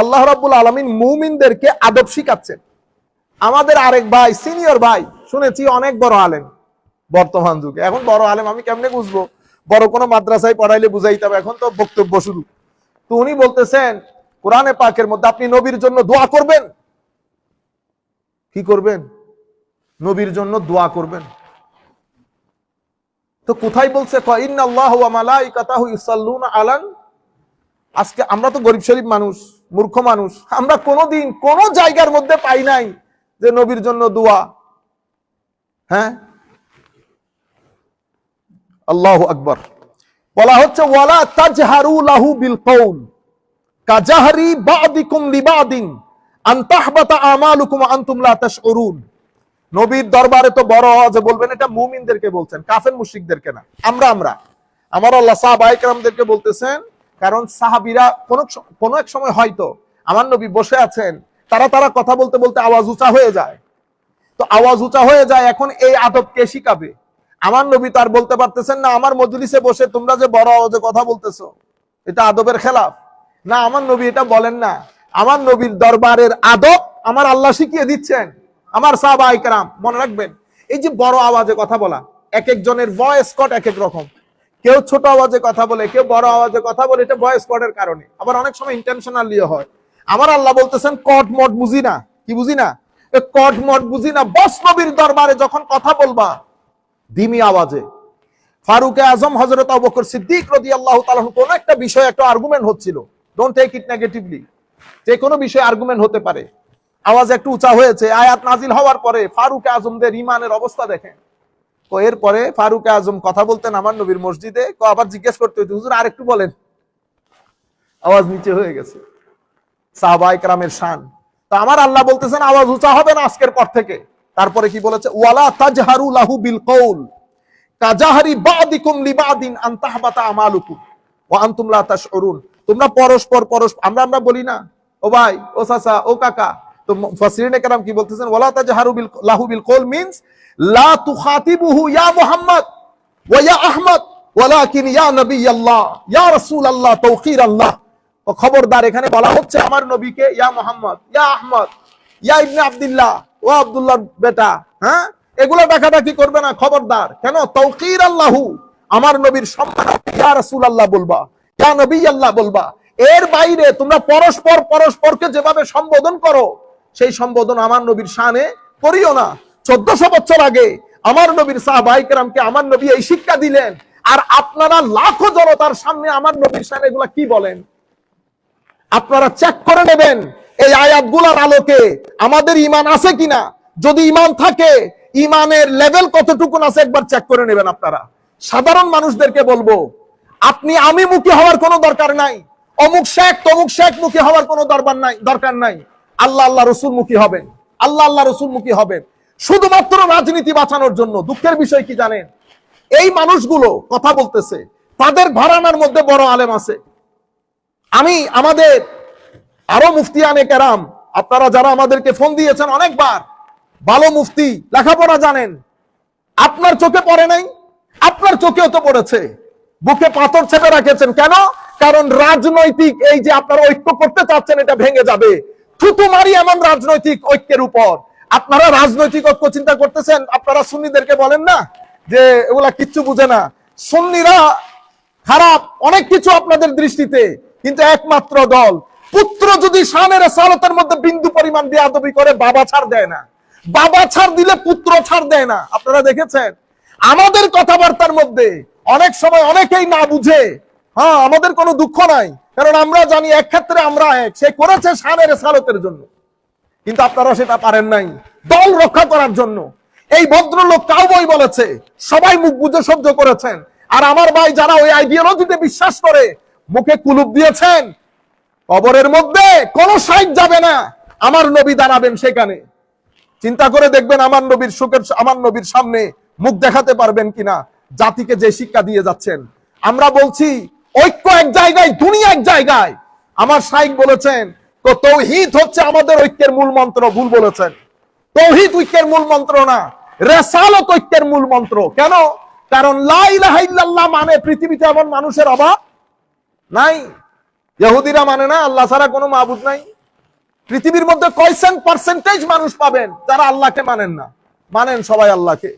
আল্লাহ রাব্বুল আলামিন মুমিনদেরকে আদব শিখাচ্ছেন। আমাদের আরেক ভাই, সিনিয়র ভাই, শুনেছি অনেক বড় আলেম বর্তমান যুগে। এখন বড় আলেম আমি কেমনে বুঝবো? বড় কোনো মাদ্রাসায় পড়াইলে বুঝাইতে হবে, এখন তো বক্তব্য শুরু। তো উনি বলতেছেন কোরআনে পাকের মধ্যে আপনি নবীর জন্য দোয়া করবেন, কি করবেন? নবীর জন্য দোয়া করবেন। তো কোথায় বলছে ইন্নাল্লাহু ওয়া মালাইকাতাহু ইউসাল্লুনা আলান। আজকে আমরা তো গরিব শরীফ মানুষ, মূর্খ মানুষ, আমরা কোনোদিন কোন জায়গার মধ্যে পাই নাই যে নবীর জন্য দোয়া। হ্যাঁ, আল্লাহু আকবার। বলা হচ্ছে ওয়ালা তাজহারু লাহু বিল কওল কাজাহরি বাদিকুম লিবাদিন আন তাহবাতা আমালুকুম ওয়া আনতুম লা তাশউরুন। নবীর দরবারে তো বড় আওয়াজে বলবেন, এটা মুমিনদেরকে বলছেন, কাফের মুশরিকদেরকে না। আমার আল্লাহ সাহাবায়ে কেরামদেরকে বলতেছেন, কারণ সাহাবীরা কোন এক সময় হয়তো আমার নবী বসে আছেন, তারা কথা বলতে বলতে আওয়াজ উঁচা হয়ে যায়। তো আওয়াজ উঁচা হয়ে যায়, এখন এই আদব কে শিখাবে? আমার নবী তার বলতে পারতেছেন না আমার মজলিসে বসে তোমরা যে বড় আওয়াজে কথা বলতেছো এটা আদবের খেলাফ। না, আমার নবী এটা বলেন না। আমার নবীর দরবারের আদব আমার আল্লাহ শিখিয়ে দিচ্ছেন। আমার সাহাবায়ে কেরাম মনে রাখবেন, এই যে বড় আওয়াজে কথা বলা, এক একজনের ভয়েস কট এক এক রকম। কেউ ছোট আওয়াজে কথা বলে, কেউ বড় আওয়াজে কথা বলে, এটা ভয়েস কটের কারণে। আবার অনেক সময় ইন্টেনশনালিও হয়। আমার আল্লাহ বলতেছেন কট মট বুঝি না। কি বুঝি না? কট মট বুঝি না। বস নবীর দরবারে যখন কথা বলবা ধিমি আওয়াজে। ফারুক আজম হযরত আবু বকর সিদ্দিক রাদিয়াল্লাহু তাআলা কোন একটা বিষয়ে একটা আর্গুমেন্ট হচ্ছিল, ডোন্ট টেক ইট নেগেটিভলি, যে কোনো বিষয়ে আর্গুমেন্ট হতে পারে, আওয়াজ একটু উঁচা হয়েছে, আয়াত নাজিল হওয়ার পরে ফারুক আজমদের ঈমানের অবস্থা দেখেন। তো এরপরে ফারুক আজম কথা বলতেন আমার নবীর মসজিদে, আবার জিজ্ঞেস করতে হইতো, হুজুর আরেকটু বলেন, আওয়াজ নিচে হয়ে গেছে। সাহাবায়ে কেরামের শান। তো আমার আল্লাহ বলতেছেন আওয়াজ উঁচা হবে না আজকের পর থেকে। তারপরে কি বলেছে? ওয়ালা তাজহারু লাহু বিল কওল কাজাহরি বাদিকুম লিবাদিন আন তাহবাতা আমালুকুম ওয়া আনতুম লা তাশউরুন। তোমরা পরস্পর আমরা বলি না, ও ভাই, ও চাচা, ও কাকা। তো মুফাসসিরিনে কেরাম কি বলতেছেন? ওয়ালা তাজহারু লাহু বিল কওল মিন্স লা তুখাতিবুহু ইয়া মুহাম্মদ ওয়া ইয়া আহমদ ওয়ালাকিন ইয়া নবিয়াল্লাহ ইয়া রাসূলুল্লাহ তাওকীরাল্লাহ। ও খবরদার, এখানে বলা হচ্ছে আমার নবীকে ইয়া মুহাম্মদ, ইয়া আহমদ, ইয়া ইবনে আব্দুল্লাহ, ও আব্দুল্লাহর বেটা। হ্যাঁ, এগুলো ডাকাডাকি করবে না, খবরদার। কেন? তাওকীরাল্লাহু, আমার নবীর সম্মান, ইয়া রাসূলুল্লাহ বলবা, ইয়া নবিয়াল্লাহ বলবা। এর বাইরে তোমরা পরস্পরকে যেভাবে সম্বোধন করো সেই সম্বোধন আমার নবীর শানে করিও না। 1400 বছর আগে আমার নবীর সাহাবায়ে কেরামকে আমার নবী এই শিক্ষা দিলেন, আর আপনারা লাখো জনতার সামনে আমার নবীর শানে এগুলা কি বলেন? আপনারা চেক করে নেবেন এই আয়াতগুলোর আলোকে আমাদের ঈমান আছে কিনা। যদি ঈমান থাকে, ঈমানের লেভেল কতটুকু আছে একবার চেক করে নেবেন আপনারা। সাধারণ মানুষদেরকে বলবো, আপনি আমি মুখী হওয়ার কোনো দরকার নাই, অমুক শেখ তমুক শেখ মুখী হওয়ার কোনো দরকার নাই। আল্লাহ রসুল মুখী হবেন, আল্লাহ রসুল মুখী হবেন, শুধুমাত্র রাজনীতি বাঁচানোর জন্য। দুঃখের বিষয় কি জানেন? এই মানুষগুলো কথা বলতেছে, তাদের ঘরানার মধ্যে বড় আলেম আছে। আমাদের আরো মুফতিয়ানে কেরাম, আপনারা যারা আমাদেরকে ফোন দিয়েছেন অনেকবার, ভালো মুফতি, লেখাপড়া জানেন, আপনার চোখে পড়ে নাই? আপনার চোখেও তো পড়েছে। বুকে পাথর চেপে রাখেছেন কেন? কারণ রাজনৈতিক এই যে আপনারা ঐক্য করতে চাচ্ছেন, এটা ভেঙে যাবে। থুতু মারি এমন রাজনৈতিক ঐক্যের উপর। আপনারা রাজনৈতিক ঐক্য চিন্তা করতেছেন, আপনারা সুন্নিদেরকে বলেন না যে এগুলা কিচ্ছু বুঝে না, সুন্নিরা খারাপ, অনেক কিছু আপনাদের দৃষ্টিতে, কিন্তু একমাত্র দল, পুত্র যদি শানের সালাতের মধ্যে বিন্দু পরিমাণ বেয়াদবি করে, বাবা ছাড় দেয় না। বাবা ছাড় দিলে পুত্র ছাড় দেয় না। আপনারা দেখেছেন আমাদের কথাবার্তার মধ্যে অনেক সময় অনেকেই না বুঝে। হ্যাঁ, আমাদের কোনো দুঃখ নাই, কারণ আমরা জানি এক ক্ষেত্রে আমরা এক, সে করেছে শানের সালাতের জন্য, কিন্তু আপনারা সেটা পারেন নাই দল রক্ষা করার জন্য। এই ভদ্রলোক কাউবয় বলেছে, সবাই মুখ বুঝে সহ্য করেছেন। আর আমার ভাই যারা ওই আইডিওলজিতে বিশ্বাস করে, মুখে কুলুপ দিয়েছেন। কবরের মধ্যে কোন সাইড যাবে না, আমার নবী দাঁড়াবেন সেখানে। চিন্তা করে দেখবেন আমার নবীর সামনে মুখ দেখাতে পারবেন কিনা, জাতিকে যে শিক্ষা দিয়ে যাচ্ছেন। আমরা বলছি ঐক্য এক জায়গায়, দুনিয়া এক জায়গায়। আমার শাইখ বলেছেন তাওহীদ হচ্ছে আমাদের ঐক্যের মূল মন্ত্র। ভুল বলেছেন, তাওহীদ ঐক্যের মূল মন্ত্র না, রিসালাত ঐক্যের মূল মন্ত্র। কেন? কারণ লা ইলাহা ইল্লাল্লাহ মানে পৃথিবীতে এমন মানুষের অভাব নাই। ইহুদিরা মানে না আল্লাহ ছাড়া কোনো মাবুদ নাই। পৃথিবীর মধ্যে কয়সেন পার্সেন্টেজ মানুষ পাবেন যারা আল্লাহকে মানেন না? মানেন সবাই আল্লাহকে।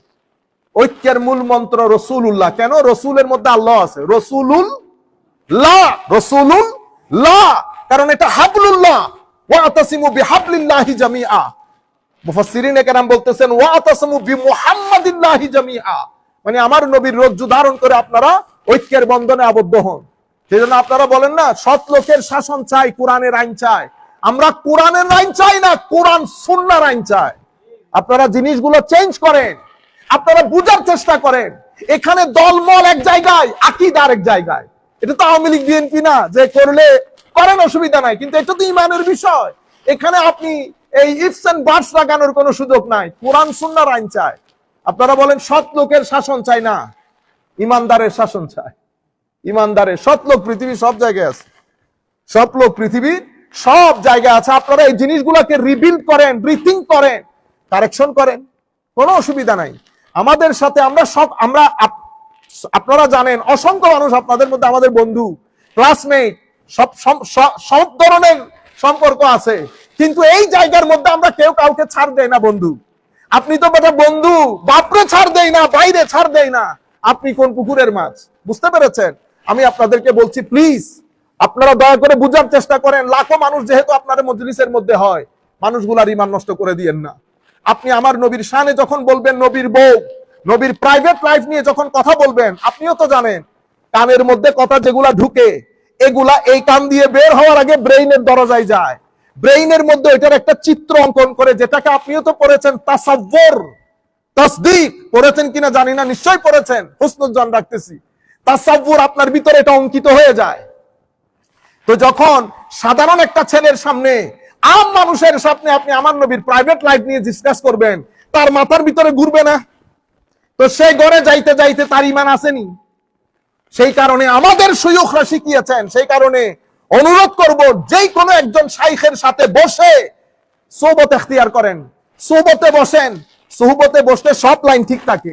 ঐক্যের মূল মন্ত্র রসুলুল্লাহ। কেন? রসুলের মধ্যে আল্লাহ আছে। রসুলুল্লাহ, কারণ এটা হাবলুল্লাহ, ওয়াতাসিমু বিহাবলিল্লাহি জামিআ। মুফাসসিরিনে কেরাম বলতেছেন ওয়াতাসমু বিমুহাম্মাদিল্লাহি জামিআ, মানে আমার নবীর রজ্জু ধারণ করে আপনারা ঐক্যের বন্ধনে আবদ্ধ হন। সেজন্য আপনারা বলেন না সৎ লোকের শাসন চাই, কোরআনের আইন চাই। আমরা কোরআনের আইন চাই না, কোরআন সুন্নাহর আইন চাই। আপনারা জিনিসগুলো চেঞ্জ করেন, আপনারা বুঝার চেষ্টা করেন। এখানে দলমল এক জায়গায়, আকীদা আরেক জায়গায়। এটা তো আওয়ামী লীগ বিএনপি না যে করলে করেন, অসুবিধা নাই, কিন্তু এটা তো ইমানের বিষয়। এখানে আপনি এই ইফস এন্ড বাটস লাগানোর কোনো সুযোগ নাই। কোরআন সুন্নাহর আইন চাই। আপনারা বলেন সৎ লোকের শাসন চাই না, ইমানদারের শাসন চাই। ইমানদারের, সৎ লোক পৃথিবীর সব জায়গায় আছে, সৎ লোক পৃথিবীর সব জায়গায় আছে। আপনারা এই জিনিসগুলোকে রিবিল্ড করেন, রিথিঙ্ক করেন, কারেকশন করেন, কোনো অসুবিধা নাই। আমাদের সাথে আমরা আপনারা জানেন অসংখ্য মানুষ আপনাদের মধ্যে আমাদের বন্ধু, ক্লাসমেট, সব ধরনের সম্পর্ক আছে, কিন্তু এই জায়গার মধ্যে আমরা কেউ কাউকে ছাড় দেয় না। বন্ধু আপনি তো বেটা বন্ধু, বাপরে ছাড় দেয় না, বাইরে ছাড় দেয় না, আপনি কোন পুকুরের মাছ? বুঝতে পেরেছেন? আমি আপনাদেরকে বলছি প্লিজ আপনারা দয়া করে বুঝার চেষ্টা করেন। লাখো মানুষ যেহেতু আপনার মজলিসের মধ্যে হয়, মানুষগুলার ঈমান নষ্ট করে দিয়েন না। আপনি আমার নবীর শানে যখন বলবেন, নবীর বউ, নবীর প্রাইভেট লাইফ নিয়ে যখন কথা বলবেন, আপনিও তো জানেন কানের মধ্যে কথা যেগুলা ঢুকে, এগুলা এই কান দিয়ে বের হওয়ার আগে ব্রেইনের দরজায় যায়। ব্রেইনের মধ্যে এটার একটা চিত্র অঙ্কন করে, যেটাকে আপনিও তো পড়েছেন, তাসাব্বুর, তাসদিক পড়েছেন কিনা জানি না, নিশ্চয়ই পড়েছেন, হুসনুজ্জান রাখতেছি। তাসাব্বুর আপনার ভিতরে এটা অঙ্কিত হয়ে যায়। তো যখন সাধারণ একটা ছেলের সামনে, আম মানুষের সামনে আপনি আমার নবীর প্রাইভেট লাইফ নিয়ে ডিসকাস করবেন, তার মাথার ভিতরে ঘুরবে না? তো সেই ঘরে যাইতে যাইতে তার ঈমান আসেনি। সেই কারণে আমাদের শায়খরা শিখিয়েছেন, সেই কারণে অনুরোধ করব, যেই কোনো একজন শাইখের সাথে বসে সোহবত এখতিয়ার করেন, সোহবতে বসেন। সোহবতে বসলে সব লাইন ঠিক থাকে।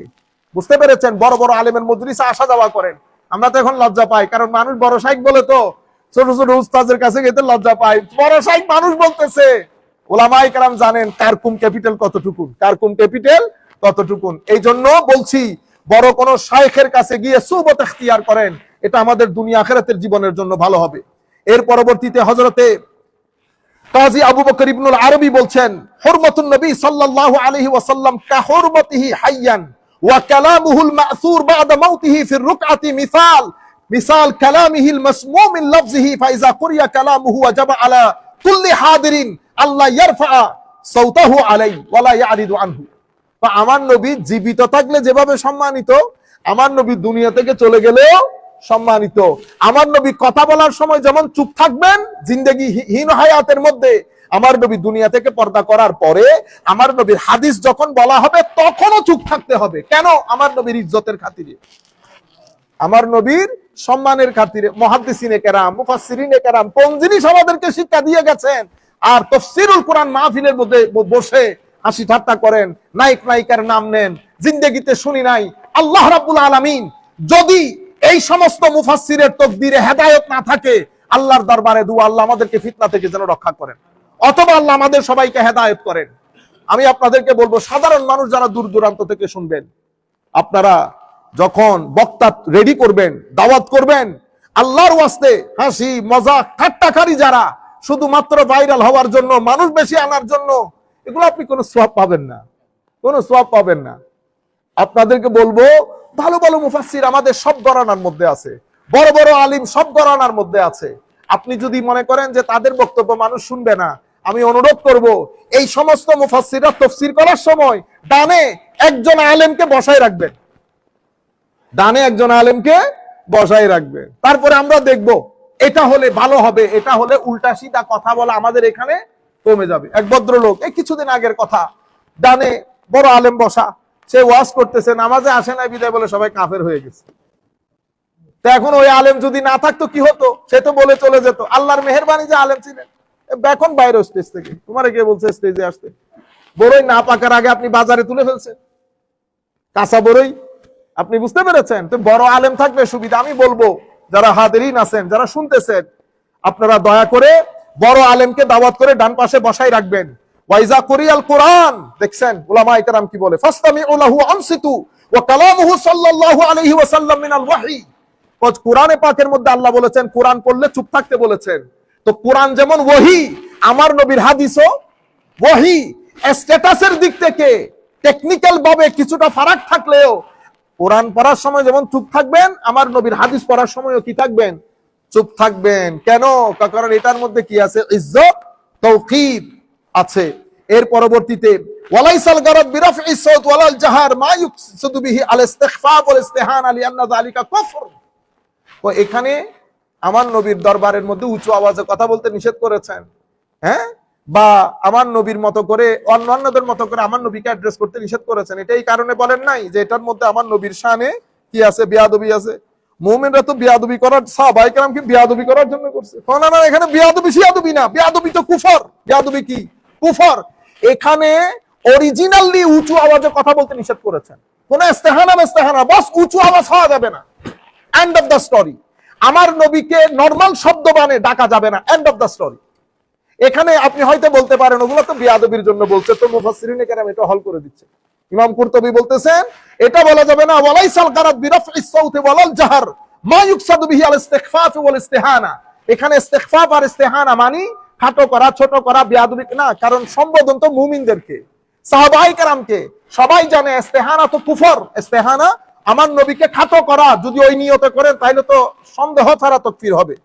বুঝতে পেরেছেন? বড় বড় আলেমের মজলিসে আসা যাওয়া করেন। আমরা তো এখন লজ্জা পাই, কারণ মানুষ বড় শাইখ বলে তো ছোট ছোট উস্তাদের কাছে যেতে লজ্জা পাই। বড় শাইখ মানুষ বলতেছে, ওলামায়ে কেরাম জানেন কারকুম ক্যাপিটাল কতটুকুন, কারকুম ক্যাপিটাল কতটুকুন। এই জন্য বলছি, বড় কোন শাইখের কাছে গিয়ে সুহবত ইখতিয়ার করেন, এটা আমাদের দুনিয়া আখিরাতের জীবনের জন্য ভালো হবে। এর পরবর্তীতে হযরতে কাজী আবু বকর ইবনুল আরবী বলছেন, হুরমাতুন নবী সাল্লাল্লাহু আলাইহি ওয়াসাল্লাম কা হুরমাতিহি হাইয়ান ওয়া কালামুহুল মা'সুর বা'দা মাউতিহি ফির রুকআতি মিসাল কালামিহিল মাসমুম মিন লাফজিহি ফাইজা কুরিয়া কালামুহু ওয়াজাবা আলা কুল্লি হাদিরিন আল্লাহ ইয়ারফা সাওতাহু আলাইহি ওয়া লা ইয়ারিদু আনহু। তো আমার নবী জীবিত থাকলে যেভাবে সম্মানিত, আমার নবী দুনিয়া থেকে চলে গেলেও সম্মানিত। আমার নবী কথা বলার সময় যেমন চুপ থাকবেন জিন্দেগি হীন হায়াতের মধ্যে, আমার নবী দুনিয়া থেকে পর্দা করার পরে আমার নবীর হাদিস যখন বলা হবে তখনও চুপ থাকতে হবে। কেন? আমার নবীর ইজ্জতের খাতিরে, আমার নবীর সম্মানের খাতিরে। মুহাদ্দিসিনে কেরাম, মুফাসসিরিনে কেরাম কোন জিনিস আমাদেরকে শিক্ষা দিয়ে গেছেন। আর তাফসীরুল কোরআন মাহফিলের মধ্যে বসে হাসি ঠাট্টা করেন, নায়ক নায়িকার নাম নেন, জিন্দেগিতে শুনি নাই। আল্লাহ রাব্বুল আলামিন যদি এই সমস্ত মুফাসসিরের তাকদীরে হেদায়েত না থাকে, আল্লাহর দরবারে দুআ, আল্লাহ আমাদেরকে ফিতনা থেকে যেন রক্ষা করেন, অথবা আল্লাহ আমাদের সবাইকে হেদায়েত করেন। আমি আপনাদেরকে বলবো, সাধারণ মানুষ যারা দূর দূরান্ত থেকে শুনবেন, আপনারা যখন বক্তা রেডি করবেন, দাওয়াত করবেন, আল্লাহর ওয়াস্তে হাসি মজাক ঠাট্টাকারী যারা শুধুমাত্র ভাইরাল হওয়ার জন্য, মানুষ বেশি আনার জন্য, এগুলো আপনি কোনো সওয়াব পাবেন না, কোনো সওয়াব পাবেন না। আপনাদেরকে বলবো, ভালো ভালো মুফাসসির আমাদের সব ঘরানার মধ্যে আছে, বড় বড় আলিম সব ঘরানার মধ্যে আছে। আপনি যদি মনে করেন যে তাদের বক্তব্য মানুষ শুনবে না, আমি অনুরোধ করব, এই সমস্ত মুফাসসিররা তাফসীর করার সময় ডানে একজন আলেমকে বসায় রাখবেন, ডানে একজন আলেমকে বসায় রাখবেন। তারপরে আমরা দেখব এটা হলে ভালো হবে, এটা হলে উল্টা সিধা কথা বলা আমাদের এখানে কমে যাবে। এক ভদ্রলোক, এই কিছুদিন আগের কথা, ডানে বড় আলেম বসা, সে ওয়াজ করতেছে, নামাজে আসে না বিদায় বলে সবাই কাফের হয়ে গেছে। তো এখন ওই আলেম যদি না থাকতো কি হতো? সে তো বলে চলে যেত। আল্লাহর মেহেরবানি যে আলেম ছিলেন, এখন বাইরে স্টেজ থেকে, তোমার কে বলছে স্টেজে আসতে? বড়ই না পাকার আগে আপনি বাজারে তুলে ফেলছেন, কাঁচা বড়ই। আপনি বুঝতে পেরেছেন? তো বড় আলেম থাকবে সুবিধা। আমি বলবো, যারা হাদিরিন আছেন, যারা শুনতেছেন, আপনারা দয়া করে বড় আলেমকে দাওয়াত করে ডান পাশে বসাই রাখবেন। ওয়াইজা কুরিয়াল কোরআন, দেখছেন উলামায়ে কেরাম কি বলে, ফাসতামিউ লাহু আনসিতু ওয়া কালামুহু সাল্লাল্লাহু আলাইহি ওয়াসাল্লাম মিনাল ওয়াহী। কোরআনে পাকের মধ্যে আল্লাহ বলেছেন কোরআন পড়লে চুপ থাকতে বলেছেন। তো কোরআন যেমন ওহী, আমার নবীর হাদিসও ওহী। স্ট্যাটাসের দিক থেকে টেকনিক্যাল ভাবে কিছুটা ফারাক থাকলেও কোরআন পড়ার সময় যেমন চুপ থাকবেন, আমার নবীর হাদিস পড়ার সময়ও কি থাকবেন? চুপ থাকবেন। কেন? কারণ এটার মধ্যে কি আছে? ইজ্জত, তাওকীর আছে। এর পরবর্তীতে ওয়ালাইসাল গারাদ বিরাফই সাউত ওয়ালাল জাহার মা ইউকসিদু বিহি আল ইস্তিগফার ওয়াল ইস্তিহানা লিআন্না যালিকা কুফর। তো এখানে আমার নবীর দরবারের মধ্যে উঁচু আওয়াজে কথা বলতে নিষেধ করেছেন, হ্যাঁ, বা আমার নবীর মতো করে অন্যান্যদের মতো করে আমার নবীকে অ্যাড্রেস করতে নিষেধ করেছেন। এটা এই কারণে বলেন নাই যে এটার মধ্যে আমার নবীর শানে কি আছে? বেয়াদবি আছে। মুমিনরা তো বেয়াদবি করার, সাহাবায়ে কেরাম কি বেয়াদবি করার জন্য করছে? না না, এখানে বেয়াদবি শিয়াদবি না, বেয়াদবি তো কুফর। বেয়াদবি কি? কুফর। এখানে অরিজিনালি উঁচু আওয়াজে কথা বলতে নিষেধ করেছেন। কোন ইস্তেহানা বস উঁচু আওয়াজ হওয়া যাবে না, এন্ড অফ দ্য স্টোরি। আমার নবীকে নরমাল শব্দ বানে ডাকা যাবে না, এন্ড অফ দ্য স্টোরি। এখানে আপনি হয়তো বলতে পারেন ওগুলো তো বেয়াদবির জন্য বলছে, তো মুফাসসিরিনে কেরাম এটা হল করে দিচ্ছে। ইমাম কুরতুবী বলতেছেন এটা বলা যাবে না, ওয়ালাইসাল গারাদ বিরাফইস সাউতি ওয়ালাল জাহর মা ইউকসাদু বিহি আল ইস্তিগফাফ ওয়াল ইস্তিহানা। এখানে ইস্তিগফাফ আর ইস্তিহানা মানে খাটো করা, ছোট করা, বেয়াদবি না। কারণ সম্বোধন তো মুমিনদেরকে, সাহাবায়ে কেরামকে। সবাই জানে ইস্তিহানা তো কুফর। ইস্তিহানা আমার নবীকে খাটো করা, যদি ওই নিয়তে করেন তাহলে তো সন্দেহ ছাড়া তাকফীর হবে।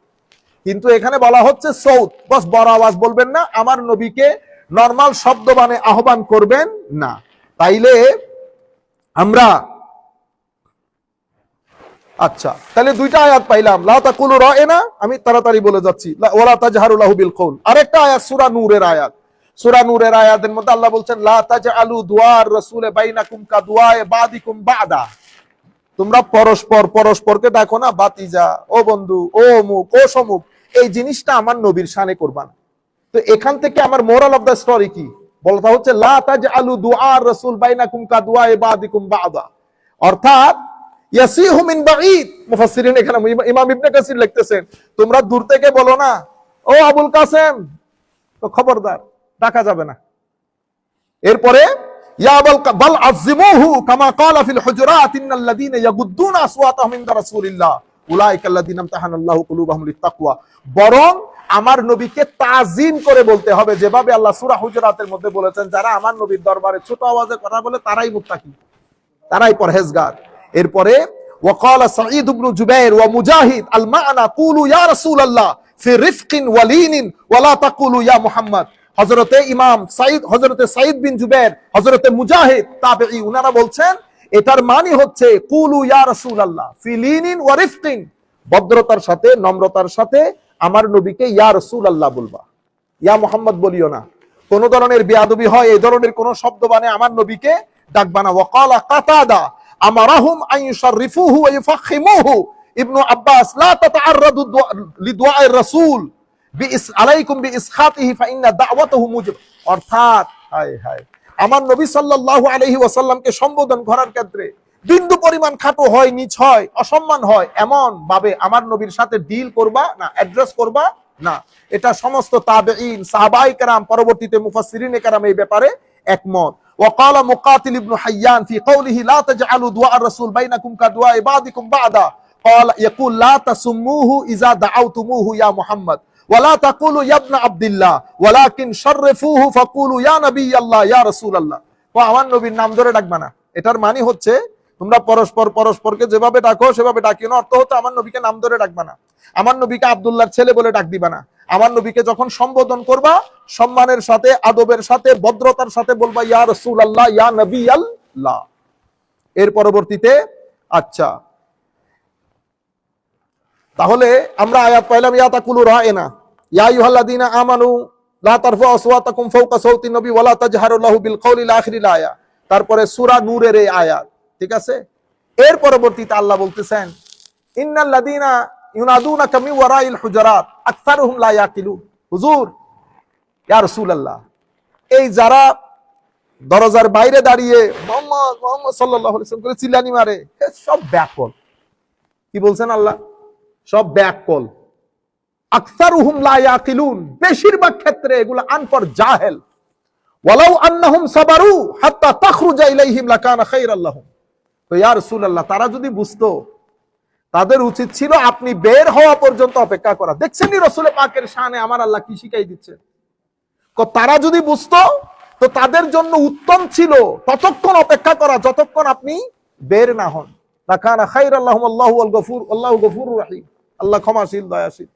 কিন্তু এখানে বলা হচ্ছে সৌত, বস বড় আওয়াজ বলবেন না, আমার নবীকে নরমাল শব্দ বানে আহ্বান করবেন না। তাইলে আমরা আচ্ছা, তাহলে দুইটা আয়াত পাইলাম। লা তাকুলু রায়না, আমি তাড়াতাড়ি বলে যাচ্ছি, ওয়ালা তাজহারু লাহু বিল কওল। আরেকটা আয়াত সূরা নূরের আয়াত। সূরা নূরের আয়াতের মধ্যে আল্লাহ বলছেন লা তাজআলু দুআর রাসূল বাইনাকুম কা দুআয়ে বাদিকুম বাদা। তোমরা পরস্পরকে দেখো না বাতিজা, ও বন্ধু, ও অমুক, ও সমুক, এই জিনিসটা আমার নবীর শানে করবা না। তো এখান থেকে আমার মোরাল অফ দ্য স্টোরি কি? বলতা হচ্ছে লা তাজআলু দুআর রাসূল বাইনাকুম কা দুআয়ে বাদিকুম বাদা, অর্থাৎ ইয়াসিহু মিন বাঈদ। মুফাসসিরিন এখানে ইমাম ইবনে কাসির লিখতেছেন তোমরা দূর থেকে বলো না, ও আবুল কাসেম, তো খবরদার, ডাকা যাবে না। এরপরে ইয়া বাল আযিমুহু কামা ক্বালা ফিল হুজুরাত ইন্নাল্লাযীনা ইয়াগুদ্দুনা আসওয়াতাহুম ইনদা রাসূলিল্লাহ উলাইকা আল্লাযীনা ইমতাহানাল্লাহু কুলুবাহুম লিত্তাকওয়া। বরং আমার নবীকে তাজিম করে বলতে হবে, যেভাবে আল্লাহ সূরা হুজুরাতের মধ্যে বলেছেন যারা আমার নবীর দরবারে ছোট আওয়াজে কথা বলে তারাই মুত্তাকি, তারাই পরহেজগার। এরপরে ওয়াকালা সাঈদ ইবনে জুবাইর ওয়া মুজাহিদ আল মা'না কুলু ইয়া রাসূলুল্লাহ ফি রিফকিন ওয়া লিনিন ওয়া লা তাকুলু ইয়া মুহাম্মদ। হযরতে ইমাম সাঈদ, হযরতে সাঈদ বিন জুবাইর, হযরতে মুজাহিদ তাবেঈ, উনারা বলছেন এটার মানে হচ্ছে কুলু ইয়া রাসূলুল্লাহ ফি লিনিন ওয়া রিফকিন, ভদ্রতার সাথে, নম্রতার সাথে আমার নবীকে ইয়া রাসূলুল্লাহ বলবা, ইয়া মুহাম্মদ বলিও না। কোন ধরনের বেয়াদবি হয় এই ধরনের কোন শব্দ বানে আমার নবীকে ডাকবা না। ওয়াকালা কাতাদা আমারাহুম আন ইউশাররিফুহু ওয়া ইউফখিমুহু। ইবনু আব্বাস লা তাতাআররাদু লিদুআইর রাসূল আলাইকুম বিইসখাতিহি ফাইন্না দাওয়াতাহু মুজিব। অর্থাৎ হায় হায়, আমার নবী সাল্লাল্লাহু আলাইহি ওয়াসাল্লামকে সম্বোধন করার ক্ষেত্রে বিন্দু পরিমাণ খাটো হয়, নিচ হয়, অসম্মান হয়, এমন ভাবে আমার নবীর সাথে ডিল করবা না, অ্যাড্রেস করবা না। এটা সমস্ত তাবেঈন, সাহাবায়ে কেরাম, পরবর্তীতে মুফাসসিরিনে কেরাম এই ব্যাপারে একমত। وقال مقاتل ابن حيان في قوله لا تجعلوا دعاء الرسول بينكم كدعاء بعضكم بعضا قال يقول لا تسموه اذا دعوتموه يا محمد ولا تقولوا يا ابن عبد الله ولكن شرفوه فقولوا يا نبي الله يا رسول الله। তো আমার নবীর নাম ধরে ডাকবা না, এটার মানে হচ্ছে তোমরা পরস্পরকে যেভাবে ডাকো সেভাবে ডাকিও না। অর্থ হচ্ছে আমার নবীকে নাম ধরে ডাকবা না, আমার নবীকে আব্দুল্লাহর ছেলে বলে ডাক দিবা না। আমার নবীকে যখন সম্বোধন করবা সম্মানের সাথে, আদবের সাথে, ভদ্রতার সাথে বলবা ইয়া রাসূলুল্লাহ, ইয়া নবী আল্লাহ। এর পরবর্তীতে আচ্ছা, তাহলে আমরা আয়াত পাইলাম ইয়া তাকুলু রায়না ইয়া আইয়ুহাল্লাযীনা আমানু লা তারফাউ আসওয়াতাকুম ফাওকা সাওতিন নবী ওয়া লা তাজহারু লাহু বিল কওলি ইলা আখিরিল আয়াত। তারপরে সূরা নূরের এই আয়াত, ঠিক আছে। এর পরবর্তীতে আল্লাহ বলতেছেন ইন্নাল্লাযীনা ইউনাদুনাকা মিন ওয়ারাইল হুজুরাত আকসারুহুম লা ইয়াকিলুন। হুজুর, ইয়া রাসূলুল্লাহ, এই যারা দরজার বাইরে দাঁড়িয়ে মুহাম্মদ মুহাম্মদ সাল্লাল্লাহু আলাইহি ওয়াসাল্লাম করে চিল্লানি মারে, সব ব্যাকল। কি বলছেন আল্লাহ? সব ব্যাকল। আকসারুহুম লা ইয়াকিলুন, বেশিরভাগ ক্ষেত্রে এগুলো আনপড়, জাহেল। ওয়ালাউ আন্নাহুম সাবারু হাত্তা তাখরুজা ইলাইহিম লাকানা খায়রাল লাহুম। তো ইয়া রাসূলুল্লাহ, তারা যদি বুঝতো, তাদের উচিত ছিল আপনি বের হওয়া পর্যন্ত অপেক্ষা করা। দেখছেন নি রাসূল পাকের শানে আমার আল্লাহ কি শিখাই দিচ্ছে। তারা যদি বুঝতো তো তাদের জন্য উত্তম ছিল ততক্ষণ অপেক্ষা করা যতক্ষণ আপনি বের না হন। লাকানা খায়রাল লাহুম আল্লাহু আল গফুর, আল্লাহু গফুরুর রহিম, আল্লাহ ক্ষমাশীল দয়াশীল।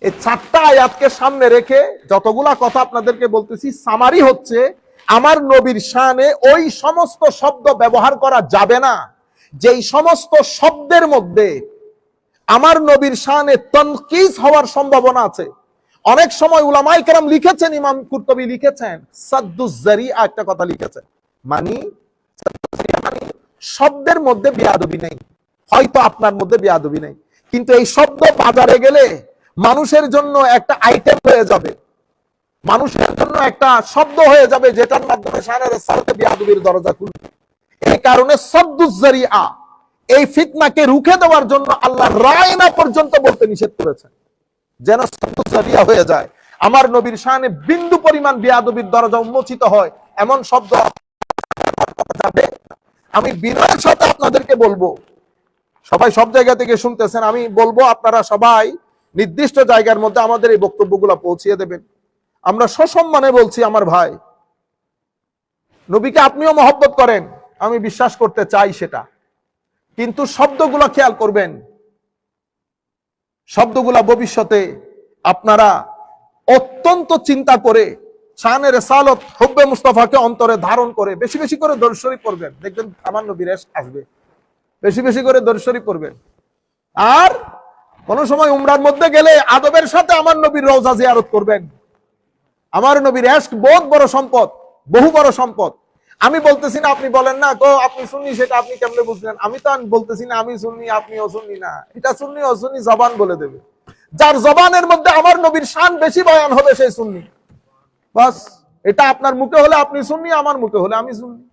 এই 4টা আয়াতকে সামনে রেখে যতগুলা কথা আপনাদেরকে বলতেছি, সামারি হচ্ছে আমার নবীর শানে ওই সমস্ত শব্দ ব্যবহার করা যাবে না যেই সমস্ত শব্দের মধ্যে আমার নবীর শানে তনকিস হওয়ার সম্ভাবনা আছে। অনেক সময় উলামায়ে কেরাম লিখেছেন, ইমাম কুরতুবী লিখেছেন সাদ্দুজ যারিআ একটা কথা লিখেছেন, মানে শব্দের মধ্যে বেয়াদবি নেই, হয়তো আপনার মধ্যে বেয়াদবি নেই, কিন্তু এই শব্দ বাজারে গেলে মানুষের জন্য একটা আইটেম হয়ে যাবে, মানুষের জন্য একটা শব্দ হয়ে যাবে যেটার মাধ্যমে শানে রিসালাতে বেয়াদবির দরজা খুলবে। এই কারণে সাদ্দুজ যারিআ, এই ফিতনাকে রুখে দেওয়ার জন্য আল্লাহ রায়না পর্যন্ত বলতে নিষেধ করেছেন, যেন সাদ্দুজ যারিআ হয়ে যায়, আমার নবীর শানে বিন্দু পরিমাণ বেয়াদবির দরজা উন্মোচিত হয় এমন শব্দ যাবে। আমি বিনয়ের সাথে আপনাদেরকে বলবো, সবাই সব জায়গা থেকে শুনতেছেন, আমি বলবো আপনারা সবাই নির্দিষ্ট জায়গার মধ্যে আমাদের এই বক্তব্যগুলো পৌঁছিয়ে দেবেন। আমরা সসম্মানে বলছি, আমার ভাই, নবীকে আপনিও মহব্বত করেন, আমি বিশ্বাস করতে চাই সেটা, কিন্তু শব্দগুলো খেয়াল করবেন, শব্দগুলা ভবিষ্যতে আপনারা অত্যন্ত চিন্তা করে শানে রিসালাত হুব্বে মুস্তাফাকে অন্তরে ধারণ করে বেশি বেশি করে দরুদ শরীফ পড়বেন, দেখবেন আমার নবীর ইশক আসবে। বেশি বেশি করে দরুদ শরীফ পড়বেন। আর কোন সময় উমরার মধ্যে গেলে আদবের সাথে আমার নবীর রওজা জিয়ারত করবেন। আমার নবীর ইশক বহুত বড় সম্পদ, বহু বড় সম্পদ। আমি বলতেছি না আপনি বলেন না গো আপনি সুন্নি, সেটা আপনি কেমনে বুঝলেন? আমি তো বলতেছি না আমি সুন্নি আপনি অসুন্নি, না, এটা সুন্নি অসুন্নি জবান বলে দেবে। যার জবানের মধ্যে আমার নবীর শান বেশি বয়ান হবে সেই সুন্নি, বাস। এটা আপনার মুখে হলে আপনি সুন্নি, আমার মুখে হলে আমি সুন্নি।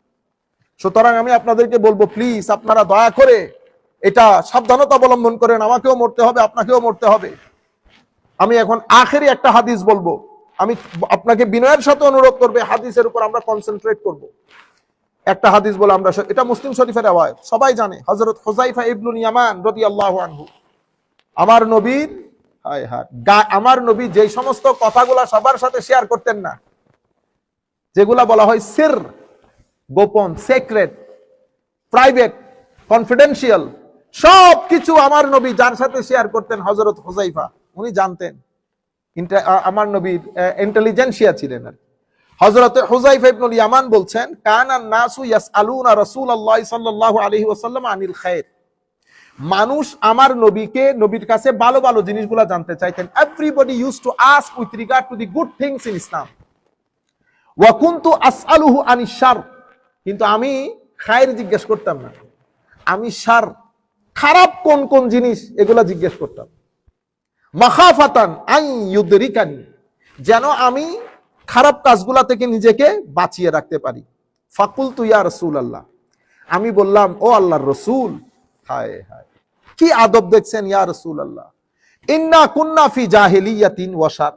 সুতরাং আমি আপনাদেরকে বলবো, প্লিজ আপনারা দয়া করে এটা সাবধানতা অবলম্বন করেন, আমাকেও মরতে হবে, আপনাকেও মরতে হবে। আমি এখন আখেরি একটা হাদিস বলবো, আমি আপনাকে বিনয়ের সাথে অনুরোধ করবে হাদিসের উপর আমরা কনসেন্ট্রেট করব। একটা হাদিস বলে আমরা, এটা মুসলিম শরীফের রওয়ায়াত, সবাই জানে, হযরত হুযায়ফা ইবনুল ইয়ামান রাদিয়াল্লাহু আনহু, আমার নবীর আমার নবী যেই সমস্ত কথাগুলা সবার সাথে শেয়ার করতেন না, যেগুলা বলা হয় সির, গোপন, সিক্রেট, প্রাইভেট, কনফিডেন্সিয়াল, সব কিছু আমার নবী যার সাথে শেয়ার করতেন হযরত হুযায়ফা, উনি জানতেন। আমার নবীর ইন্টেলিজেন্সিয়া ছিলেন। হযরত হুযায়ফা ইবনুল ইয়ামান বলছেন, কানান নাসু ইয়াসআলুনা রাসূলুল্লাহ সাল্লাল্লাহু আলাইহি ওয়াসাল্লাম আনিল খায়র, মানুষ আমার নবীকে, নবীর কাছে ভালো ভালো জিনিসগুলো জানতে চাইতেন। Everybody used to ask with regard to the good things in Islam, ওয়া কুনতু আসআলুহু আনিশ শার, কিন্তু আমি খায়ের জিজ্ঞেস করতাম না, আমি শার, খারাপ কোন কোন জিনিস এগুলা জিজ্ঞেস করতাম। মাখাফাতান আন ইউদরিকানি, যেন আমি খারাপ কাজগুলা থেকে নিজেকে বাঁচিয়ে রাখতে পারি। ফাকুলতু ইয়া রাসূলুল্লাহ, আমি বললাম ও আল্লাহর রাসূল, হায় হায় কি আদব দেখছেন, ইয়া রাসূলুল্লাহ, ইন্না কুন্না ফি জাহিলিয়াতিন ওয়া শার,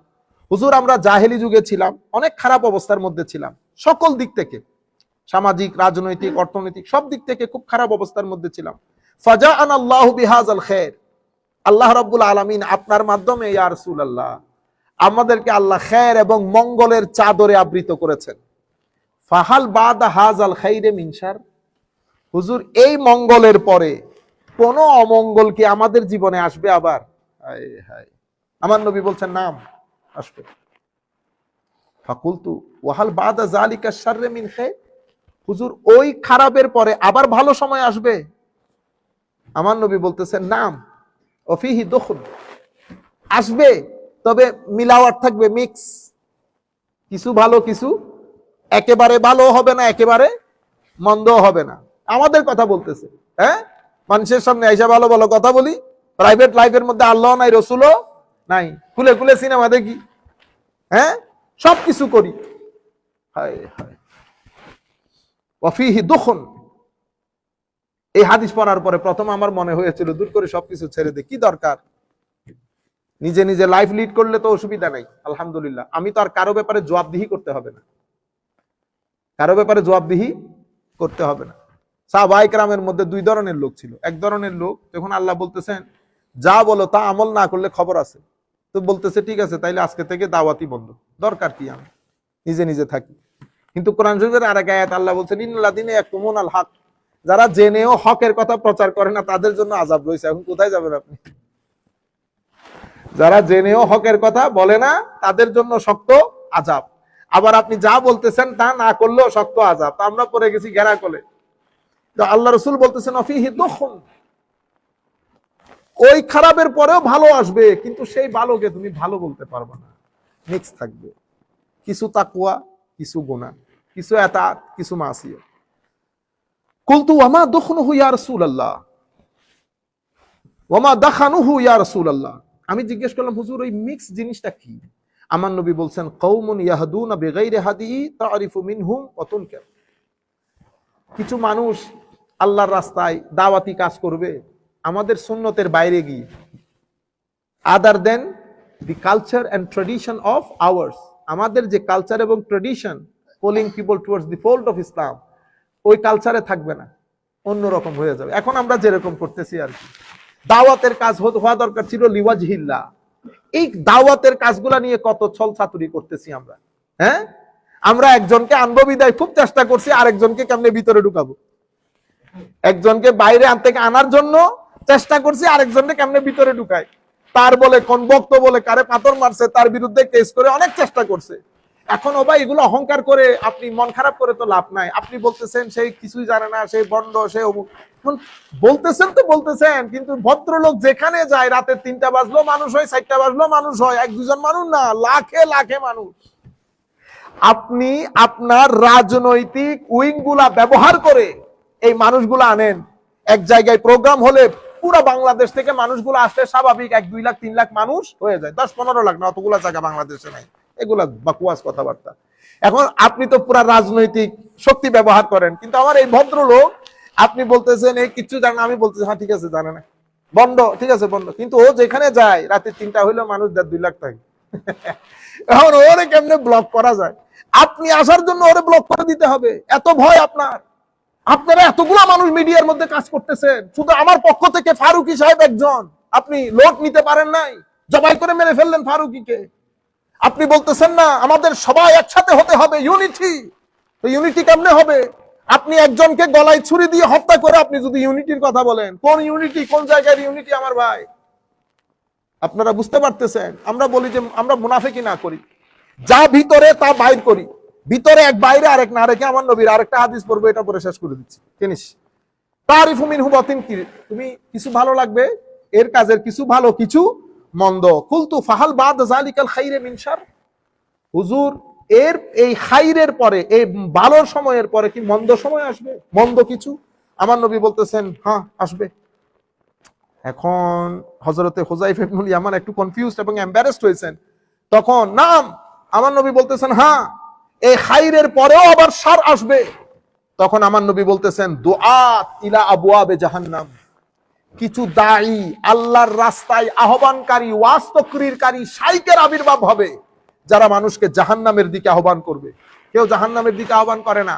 হুজুর আমরা জাহেলি যুগে ছিলাম, অনেক খারাপ অবস্থার মধ্যে ছিলাম, সকল দিক থেকে, সামাজিক, রাজনৈতিক, অর্থনৈতিক সব দিক থেকে খুব খারাপ অবস্থার মধ্যে ছিলাম। ফাজাআনা আল্লাহু বিহাযাল খায়র, আল্লাহ রাব্বুল আলামিন আপনার মাধ্যমে ইয়া রাসূলুল্লাহ আমাদেরকে আল্লাহ খায়র এবং মঙ্গলের চাদরে আবৃত করেছেন। ফাহাল বাদা হাযাল খায়রে মিন শার, হুজুর এই মঙ্গলের পরে কোন অমঙ্গল কি আমাদের জীবনে আসবে আবার? হায় হায়, আমার নবী বলছেন নাম আসবে। ফাকুলতু ওয়াহাল বাদা যালিকা শাররে মিন খায়র, হুজুর ওই খারাপের পরে আবার ভালো সময় আসবে? আমার নবী বলতেছেন নাম, ওফিহি দুখুল, আসবে, তবে মিলাওয়াট থাকবে, মিক্স, কিছু ভালো কিছু, একেবারে ভালো হবে না, একেবারে মন্দ হবে না। আমাদের কথা বলতেছে, হ্যাঁ, মানুষের সামনে আইসা ভালো ভালো কথা বলি, প্রাইভেট লাইফের মধ্যে আল্লাহ নাই, রসুলও নাই, খুলে খুলে সিনেমা দেখি, হ্যাঁ, সবকিছু করি, হায় হায়, ওয়াফিহি দুখুন। এই হাদিস পড়ার পরে প্রথম আমার মনে হয়েছিল দূর করে সবকিছু ছেড়ে দে, কি দরকার, নিজে নিজে লাইফ লিড করলে তো অসুবিধা নাই, আলহামদুলিল্লাহ, আমি তো আর কারো ব্যাপারে জবাবদিহি করতে হবে না, কারো ব্যাপারে জবাবদিহি করতে হবে না। সাহাবায়ে কেরামের মধ্যে দুই ধরনের লোক ছিল। এক ধরনের লোক, যখন আল্লাহ বলতেছেন যা বলো তা আমল না করলে খবর আছে, তো বলতেছে ঠিক আছে তাইলে আজকে থেকে দাওয়াতি বন্ধ, দরকার কি, আমি নিজে নিজে থাকি। কিন্তু কোরআন শরীফের আরেক আয়াত আল্লাহ বলছেন ইন্নাল্লাযীনা ইয়াকতুমুনাল হক, যারা জেনেও হকের কথা প্রচার করে না তাদের জন্য আযাব রয়েছে। এখন কোথায় যাবেন আপনি? যারা জেনেও হকের কথা বলে না তাদের জন্য শক্ত আযাব, আবার আপনি যা বলতেছেন তা না করলেও শক্ত আযাব। আমরা পড়ে গেছি ঘেরা কোলে। তো আল্লাহ রাসূল বলতেছেন অফিহি দুখুন, ওই খারাপের পরেও ভালো আসবে, কিন্তু সেই ভালোকে তুমি ভালো বলতে পারবে না, মিক্স থাকবে, কিছু তাকওয়া, কিছু গুনাহ, কিছু ইতাআত, কিছু মাসিয়াত। কুলতু ওয়ামা দুখনুহু ইয়া রাসূলুল্লাহ, ওয়ামা দাখানুহু ইয়া রাসূলুল্লাহ। আমি জিজ্ঞেস করলাম হুজুর ওই মিক্স জিনিসটা কি? আমার নবী বলছেন কওমুন ইয়াহদুনা বিগাইরি হাদি তারিফু মিনহুম ওয়া তুনকার। কিছু মানুষ আল্লাহর রাস্তায় দাওয়াতি কাজ করবে আমাদের সুন্নতের বাইরে গিয়ে, other than the culture and tradition of ours, আমাদের যে কালচার এবং tradition calling people towards the fold of Islam, ওই কালচারে থাকবে না, অন্যরকম হয়ে যাবে। এখন আমরা যেরকম করতেছি আর কি, দাওয়াতের কাজ হওয়া দরকার ছিল লিওয়াজহিল্লাহ, এই দাওয়াতের কাজগুলা নিয়ে কত ছল ছাতুরি করতেছি আমরা। হ্যাঁ, আমরা একজনকে আনবো বিদায় খুব চেষ্টা করছি, আরেকজনকে কেমনে ভিতরে ঢুকাবো, একজনকে বাইরে আনার জন্য চেষ্টা করছি, আরেকজনকে কেমনে ভিতরে ঢুকায়, তার বলে কোন বক্ত বলে কারে পাথর মারছে তার বিরুদ্ধে কেস করে অনেক চেষ্টা করছে। এখন ও ভাই এগুলো অহংকার করে আপনি মন খারাপ করে তো লাভ নাই। আপনি বলতেছেন সেই কিছুই জানে না, সেই বন্ড, সে অমুক, বলতেছেন তো বলতেছেন, কিন্তু ভদ্রলোক যেখানে যায় রাতে 3টা বাজলো মানুষ হয়, 4টা বাজলো মানুষ হয়, 1-2 জন মানুষ না, লাখে লাখে মানুষ। আপনি আপনার রাজনৈতিক উইং গুলা ব্যবহার করে এই মানুষগুলো আনেন, এক জায়গায় প্রোগ্রাম হলে পুরো বাংলাদেশ থেকে মানুষগুলো আসলে স্বাভাবিক 1-2 লাখ 3 লাখ মানুষ হয়ে যায়, 10-15 লাখ না, অতগুলা জায়গা বাংলাদেশে নাই, এগুলা বাকুয়াস কথাবার্তা। এখন আপনি তো পুরা রাজনৈতিক শক্তি ব্যবহার করেন, কিন্তু আমার এই ভদ্রলোক আপনি বলতেছেন এই কিছু জানে না, আমি বলতেছি হ্যাঁ ঠিক আছে জানে না, বন্ড, ঠিক আছে বন্ড, কিন্তু ও যেখানে যায় রাতে 3টা হইলেও মানুষ 1.5-2 লাখ থাকে। এখন ওরে কেমনে ব্লক করা যায়? আপনি আসার জন্য ওরে ব্লক করে দিতে হবে, এত ভয় আপনার? আপনারা এতগুলা মানুষ মিডিয়ার মধ্যে কাজ করতেছেন, শুধু আমার পক্ষ থেকে ফারুকী সাহেব একজন, আপনি লোট নিতে পারেন নাই, জবাই করে মেরে ফেললেন ফারুকীকে। আপনি বলতেছেন না আমাদের সবাই একসাথে হতে হবে, ইউনিটি। তো ইউনিটি কেমনে হবে? আপনি একজনকে গলায় ছুরি দিয়ে হত্যা করে আপনি যদি ইউনিটির কথা বলেন, কোন ইউনিটি, কোন জায়গার ইউনিটি আমার ভাই? আপনারা বুঝতে পারতেছেন? আমরা বলি যে আমরা মুনাফিকি না করি, যা ভিতরে তা বাইর করি, ভিতরে এক বাইরে আরেক না রেখে আমার নবীর আরেকটা হাদিস পড়বো, এটা পরে শেষ করে দিচ্ছি। জিনিস তারিফু মিনহু বাতিন কি, তুমি কিছু ভালো লাগবে এর কাজের কিছু ভালো কিছু মন্দ। কুলতু ফাহাল বাদ যালিকাল খাইরে মিন শার, হুজুর এর এই খাইরের পরে, এই ভালোর সময়ের পরে কি মন্দ সময় আসবে, মন্দ কিছু? আমার নবী বলতেছেন হ্যাঁ আসবে। এখন হযরতে হুযায়ফা ইবনুল ইয়ামান একটু কনফিউজড এবং এম্বারেসড হয়েছেন। তখন নাম আমার নবী বলতেছেন হ্যাঁ এই খাইরের পরেও আবার শার আসবে। তখন আমার নবী বলতেছেন দুআত ইলা আবওয়াবে জাহান্নাম, কিছু দাঈ আল্লাহর রাস্তায় আহ্বানকারী, ওয়াজ তাকরীরকারী শাইখের আবির্ভাব হবে, যারা মানুষকে জাহান্নামের দিকে আহ্বান করবে। কেউ জাহান্নামের দিকে আহ্বান করে না।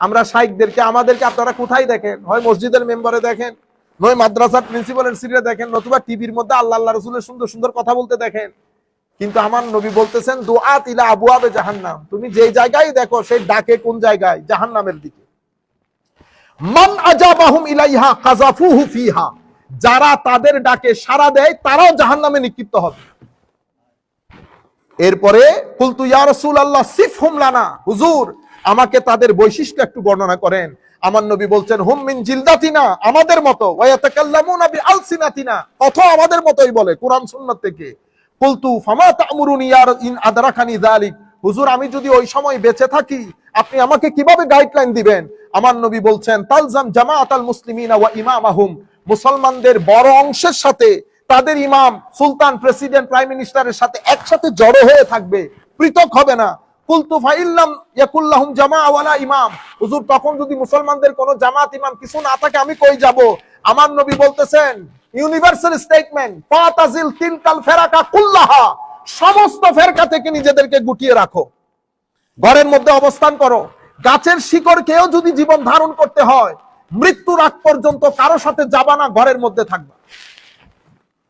আমরা শাইখদেরকে, আমাদেরকে আপনারা কোথায় দেখেন? হয় মসজিদের মেম্বারে দেখেন, নয় মাদ্রাসার প্রিন্সিপালের সিটে দেখেন, নতুবা টিভির মধ্যে আল্লাহ আল্লাহ রাসূলের সুন্দর সুন্দর কথা বলতে দেখেন। কিন্তু আমার নবী বলতেছেন দুআত ইলা আবওয়াবে জাহান্নাম, তুমি যে জায়গায় দেখো সেই ডাকে কোন জায়গায়? জাহান্নামের দিকে। মান আজাবাহুম ইলাইহা কাযাফুহু ফিহা, যারা তাদের ডাকে সাড়া দেয় তারাও জাহান্নামে নিক্ষিপ্ত হবে। এরপরে কুলতু ইয়া রাসূলুল্লাহ সিফহুম লানা, হুজুর আমাকে তাদের বৈশিষ্ট্য একটু বর্ণনা করেন। আমার নবী বলছেন হুম মিন জিলদাতিনা, আমাদের মতো, ওয়া ইয়াতাকাল্লামুনা বিআলসিনাতিনা, কথা আমাদের মতোই বলে কোরআন সুন্নাত থেকে। কুলতু ফামা তা'মুরুনি ইয়া ইন আদরাকানি যালিক, হুজুর আমি যদি ওই সময় বেঁচে থাকি আপনি আমাকে কিভাবে গাইডলাইন দিবেন? আমার নবী বলছেন তালজাম জামাআতাল মুসলিমিনা ওয়া ইমামাহুম, মুসলমানদের বড় অংশের সাথে তাদের ইমাম, সুলতান, প্রেসিডেন্ট, প্রাইম মিনিস্টারের সাথে একসাথে জড়ো হয়ে থাকবে, পৃথক হবে না। কুলতু ফাইল্লাম ইয়াকুল্লাহুম জামাআ ওয়ালা ইমাম, হুজুর তখন যদি মুসলমানদের কোনো জামাত ইমাম কিছু না থাকে আমি কই যাব? আমার নবী বলতেছেন ইউনিভার্সাল স্টেটমেন্ট, ফাতাজিল তিলকাল ফেরাকা কুল্লাহা, সমস্ত ফেরকা থেকে নিজেদেরকে গুটিয়ে রাখো, ঘরের মধ্যে অবস্থান করো। গাছের শিকড়কেও যদি জীবন ধারণ করতে হয় মৃত্যুর আগ পর্যন্ত কারো সাথে যাবা না, ঘরের মধ্যে থাকবা।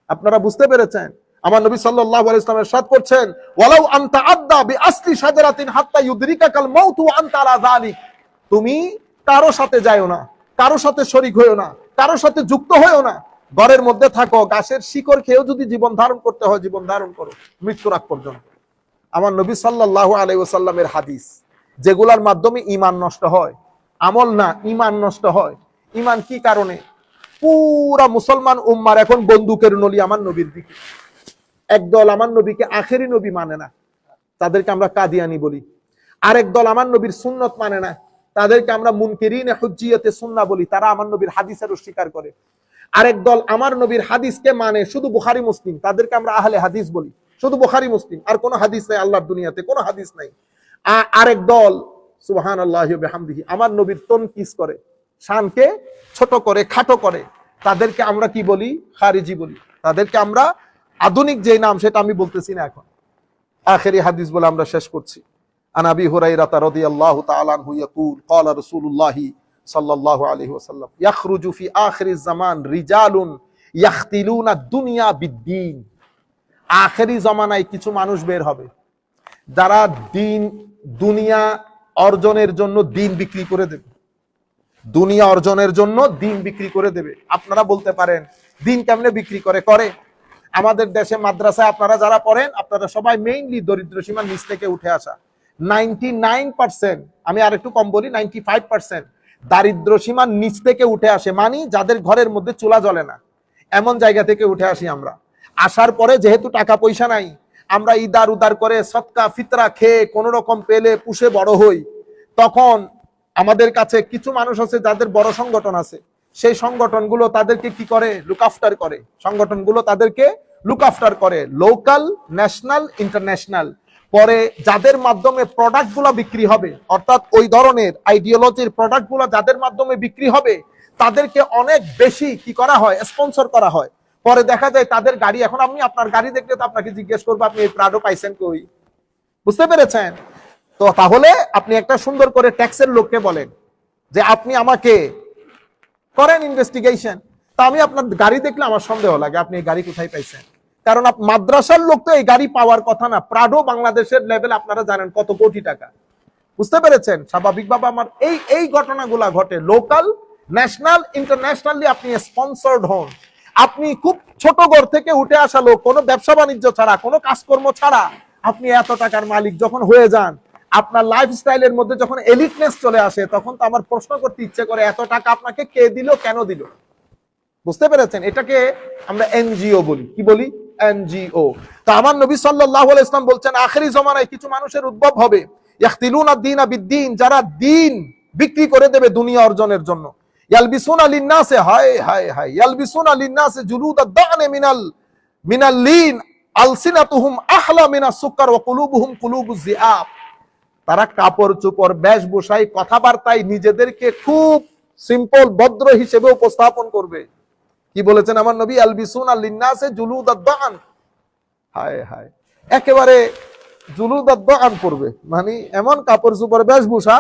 আপনারা বুঝতে পেরেছেন? আমার নবী সাল্লাল্লাহু আলাইহি ওয়াসাল্লাম ইরশাদ করছেন, ওয়ালাউ আনতা আদদা বিআসলি শাজারাতিন হাত্তা ইউদরিকাকাল মাউত ওয়া আনতা আলা যালিক। তুমি কারো সাথে যায়ও না, কারো সাথে শরীক হইও না, কারো সাথে যুক্ত হইও না, ঘরের মধ্যে থাকো, গাছের শিকড় খেয়েও যদি জীবন ধারণ করতে হয় জীবন ধারণ করো মৃত্যুর আগ পর্যন্ত। আমার নবী সাল্লাল্লাহু আলাইহি ওয়াসাল্লামের হাদিস, যেগুলোর মাধ্যমে ঈমান নষ্ট হয়, আমল না ঈমান নষ্ট হয়। ঈমান কি কারণে? পুরা মুসলমান উম্মার এখন বন্দুকের নলি আমার নবীর দিকে। একদল আমার নবীকে আখেরি নবী মানে না, তাদেরকে আমরা কাদিয়ানি বলি। আরেক দল আমার নবীর সুন্নত মানে না, তাদেরকে আমরা মুনকিরিনে হুজ্জিয়তে সুন্নাহ বলি, তারা আমার নবীর হাদিসের অস্বীকার করে। আরেক দল আমার নবীর হাদিসকে মানে শুধু বুখারী মুসলিম, তাদেরকে আমরা আহলে হাদিস বলি, শুধু বুখারী মুসলিম, আর কোনো হাদিস নাই, আল্লাহর দুনিয়াতে কোনো হাদিস নাই। আরেক দল সুবহানাল্লাহি ওয়া বিহামদিহি আমার নবীর তনকিস করে, শানকে ছোট করে, খাটো করে, তাদেরকে আমরা কি বলি? খারিজি বলি। তাদেরকে আমরা আধুনিক যে নাম সেটা আমি বলতেছি না এখন, আখেরি হাদিস বলে আমরা শেষ করছি। আন আবি হুরায়রা রাদিয়াল্লাহু তাআলা আনহু ইয়াকুল ক্বালা রাসূলুল্লাহি সাল্লাল্লাহু আলাইহি ওয়াসাল্লাম ইয়াখরুজু ফি আখিরিজ জামান রিজালুন ইয়াখতিলুনা দুনিয়া বিদ্দীন। আখেরি জামানায় কিছু মানুষ বের হবে যারা দুনিয়া অর্জনের জন্য দিন বিক্রি করে দেবে, দুনিয়া অর্জনের জন্য দিন বিক্রি করে দেবে। আপনারা বলতে পারেন দিন কেমনে বিক্রি করে? আমাদের দেশে মাদ্রাসায় আপনারা যারা পড়েন, আপনারা সবাই মেইনলি দরিদ্র সীমার নিচ থেকে উঠে আসা। 99%, আমি আর একটু কম বলি, 95% দারিদ্র সীমার নিচ থেকে উঠে আসে, মানে যাদের ঘরের মধ্যে চুলা জ্বলে না, এমন জায়গা থেকে উঠে আসি আমরা। আসার পরে যেহেতু টাকা পয়সা নাই, আমরা ইদার উদার করে সদকা ফিতরা খেয়ে কোন রকম পেলে পুষে বড় হই। তখন আমাদের কাছে কিছু মানুষ আছে যাদের বড় সংগঠন আছে, সেই সংগঠনগুলো তাদেরকে কি করে? লুক আফটার করে। সংগঠনগুলো তাদেরকে লুক আফটার করে, লোকাল, ন্যাশনাল, ইন্টারন্যাশনাল। পরে যাদের মাধ্যমে প্রোডাক্টগুলো বিক্রি হবে, অর্থাৎ ওই ধরনের আইডিওলজির প্রোডাক্টগুলো যাদের মাধ্যমে বিক্রি হবে, তাদেরকে অনেক বেশি কি করা হয়? স্পন্সর করা হয়। পরে দেখা যায় তাদের গাড়ি, এখন আমি আপনার গাড়ি দেখলে তো আপনাকে জিজ্ঞেস করবো আপনি এই প্রাডো পাইছেন কই? বুঝতে পেরেছেন তো? তাহলে আপনি একটা সুন্দর করে ট্যাক্সের লোককে বলেন যে আপনি আমাকে করেন ইনভেস্টিগেশন, তা আমি আপনার গাড়ি দেখলে আমার সন্দেহ লাগে আপনি এই গাড়ি কোথায় পাইছেন। কারণ মাদ্রাসার লোক তো এই গাড়ি পাওয়ার কথা না। প্রাডো বাংলাদেশের লেভেল আপনারা জানেন কত কোটি টাকা। বুঝতে পেরেছেন? স্বাভাবিকভাবে আমার এই ঘটনাগুলা ঘটে। লোকাল, ন্যাশনাল, ইন্টারন্যাশনালি আপনি স্পন্সর্ড হন। আপনি খুব ছোট ঘর থেকে উঠে আসা লোক, কোনো ব্যবসা বাণিজ্য ছাড়া, কোনো কাজকর্ম ছাড়া, আপনি এত টাকার মালিক যখন হয়ে যান, আপনার লাইফস্টাইলের মধ্যে যখন এলিটনেস চলে আসে, তখন তো আমার প্রশ্ন করতে ইচ্ছে করে এত টাকা আপনাকে কে দিল, কেন দিল? বুঝতে পেরেছেন? এটাকে আমরা এনজিও বলি। কি বলি? এনজিও। তো আমার নবী সাল্লাল্লাহু আলাইহি ওয়াসাল্লাম বলছেন আখেরি জামানায় কিছু মানুষের উদ্ভব হবে, ইয়াখতিলুনা দ্বীনা বিদ্দীন, যারা দিন বিক্রি করে দেবে দুনিয়া অর্জনের জন্য। ইয়ালবিসুনা লিন্নাসে, হায় হায় হায়, ইয়ালবিসুনা লিন্নাসে জুলুদাদ দা'নে মিনাল লিন আলসিনাতুহুম আহলা মিনাস সুকার ওয়া কুলুবুহুম কুলুবুজ যিআব। তারা কাপড় চোপড়, বেশভূষায়, কথাবার্তায় নিজেদেরকে খুব সিম্পল, ভদ্র হিসেবে উপস্থাপন করবে। কি বলেছেন আমার নবী? আলবিসুনা লিন্নাসে জুলুদাদ দা'ন, হায় হায়, একেবারে জুলুদাদ দা'ন পড়বে, মানে এমন কাপড় চোপড়, বেশভূষা,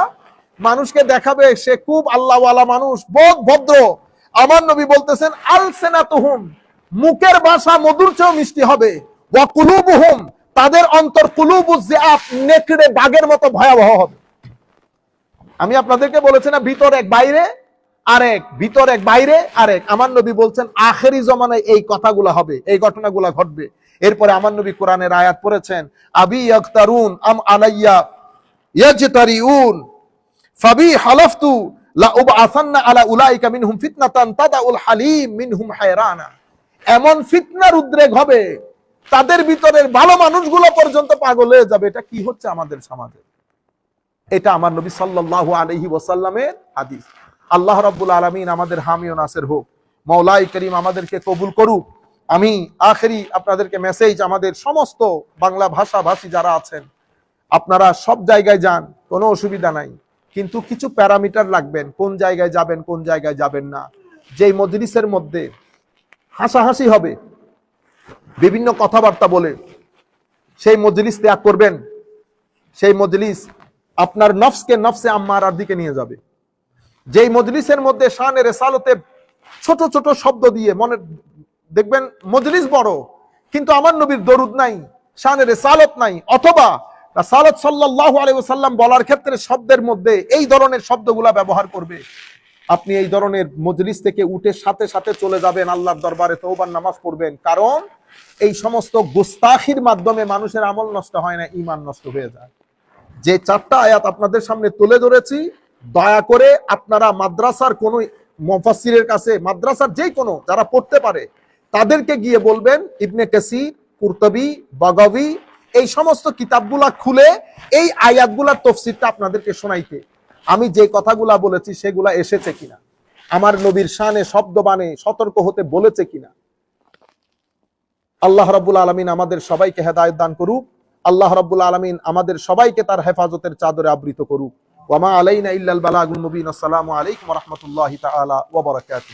মানুষকে দেখাবে সে খুব আল্লাহওয়ালা মানুষ, বহুত ভদ্র। আমার নবী বলতেছেন আলসিনাতুহুম, মুখের ভাষা মধুর চেয়েও মিষ্টি হবে, ওয়া কুলুবুহুম, তাদের অন্তর কুলুবুজ যিআব, নেকড়ে বাঘের মতো ভয়াবহ হবে। আমি আপনাদেরকে বলেছি না, ভিতর এক বাইরে আরেক, ভিতর এক বাইরে আরেক। আমার নবী বলছেন আখেরি জমানায় এই কথাগুলো হবে, এই ঘটনাগুলো ঘটবে। এরপরে আমার নবী কোরআনের আয়াত পড়েছেন, আবি ইয়াগতারুন আম আলাইয়া ইয়াজতারিউন ফাবি হালাফতু লা উবআসান্না আলা উলাইকা মিনহুম ফিতনাতান তাদাউল হালিম মিনহুম হায়রানা। এমন ফিতনার উদ্রেক হবে, তাদের ভিতরের ভালো মানুষগুলো পর্যন্ত পাগল হয়ে যাবে। এটা কি হচ্ছে আমাদের সমাজে? এটা আমার নবী সাল্লাল্লাহু আলাইহি ওয়াসাল্লামের হাদিস। আল্লাহ রাব্বুল আলামিন আমাদের হামি ও নাসির হোক। মাওলাই করিম আমাদেরকে কবুল করুক। আমি আখেরি আপনাদেরকে মেসেজ, আমাদের সমস্ত বাংলা ভাষাভাষী যারা আছেন, আপনারা সব জায়গায় যান, কোনো অসুবিধা নাই, কিন্তু কিছু প্যারামিটার রাখবেন, কোন জায়গায় যাবেন, কোন জায়গায় যাবেন না। যেই মজলিসের মধ্যে হাসাহাসি হবে, বিভিন্ন কথাবার্তা বলে, সেই মজলিস ত্যাগ করবেন। সেই মজলিস আপনার নফসকে নফসে আম্মারার দিকে নিয়ে যাবে। যেই মজলিসের মধ্যে শানে রিসালতে ছোট ছোট শব্দ দিয়ে, মনে দেখবেন মজলিস বড়, কিন্তু আমার নবীর দরুদ নাই, শানে রিসালাত নাই, অথবা রাসূলুল্লাহ সাল্লাল্লাহু আলাইহি ওয়াসাল্লাম বলার ক্ষেত্রে শব্দের মধ্যে এই ধরনের শব্দগুলা ব্যবহার করবে, আপনি এই ধরনের মজলিস থেকে উঠে সাথে সাথে চলে যাবেন, আল্লাহর দরবারে তওবার নামাজ পড়বেন। কারণ এই সমস্ত গুস্তাখির মাধ্যমে মানুষের আমল নষ্ট হয় না, ঈমান নষ্ট হয়ে যায়। যে চারটা আয়াত আপনাদের সামনে তুলে ধরেছি, দয়া করে আপনারা মাদ্রাসার কোন মুফাসসিরের কাছে, মাদ্রাসার যেই কোনো যারা পড়তে পারে তাদেরকে গিয়ে বলবেন ইবনে কাসির, কুরতুবী, বাগাবী এই সমস্ত কিতাবগুলা খুলে এই আয়াতগুলার তাফসীরটা আপনাদেরকে শোনাইতে। আমি যে কথাগুলা বলেছি সেগুলা এসেছে কিনা, আমার নবীর শানে শব্দবাণে সতর্ক হতে বলেছে কিনা। আল্লাহ রাব্বুল আলামিন আমাদের সবাইকে হেদায়েত দান করুক। আল্লাহ রাব্বুল আলামিন আমাদের সবাইকে তার হেফাজতের চাদরে আবৃত করুক। ওয়া মা আলাইনা ইল্লাল বালাগুল মুবিন। আসসালামু আলাইকুম ওয়া রাহমাতুল্লাহি তাআলা ওয়া বারাকাতুহু।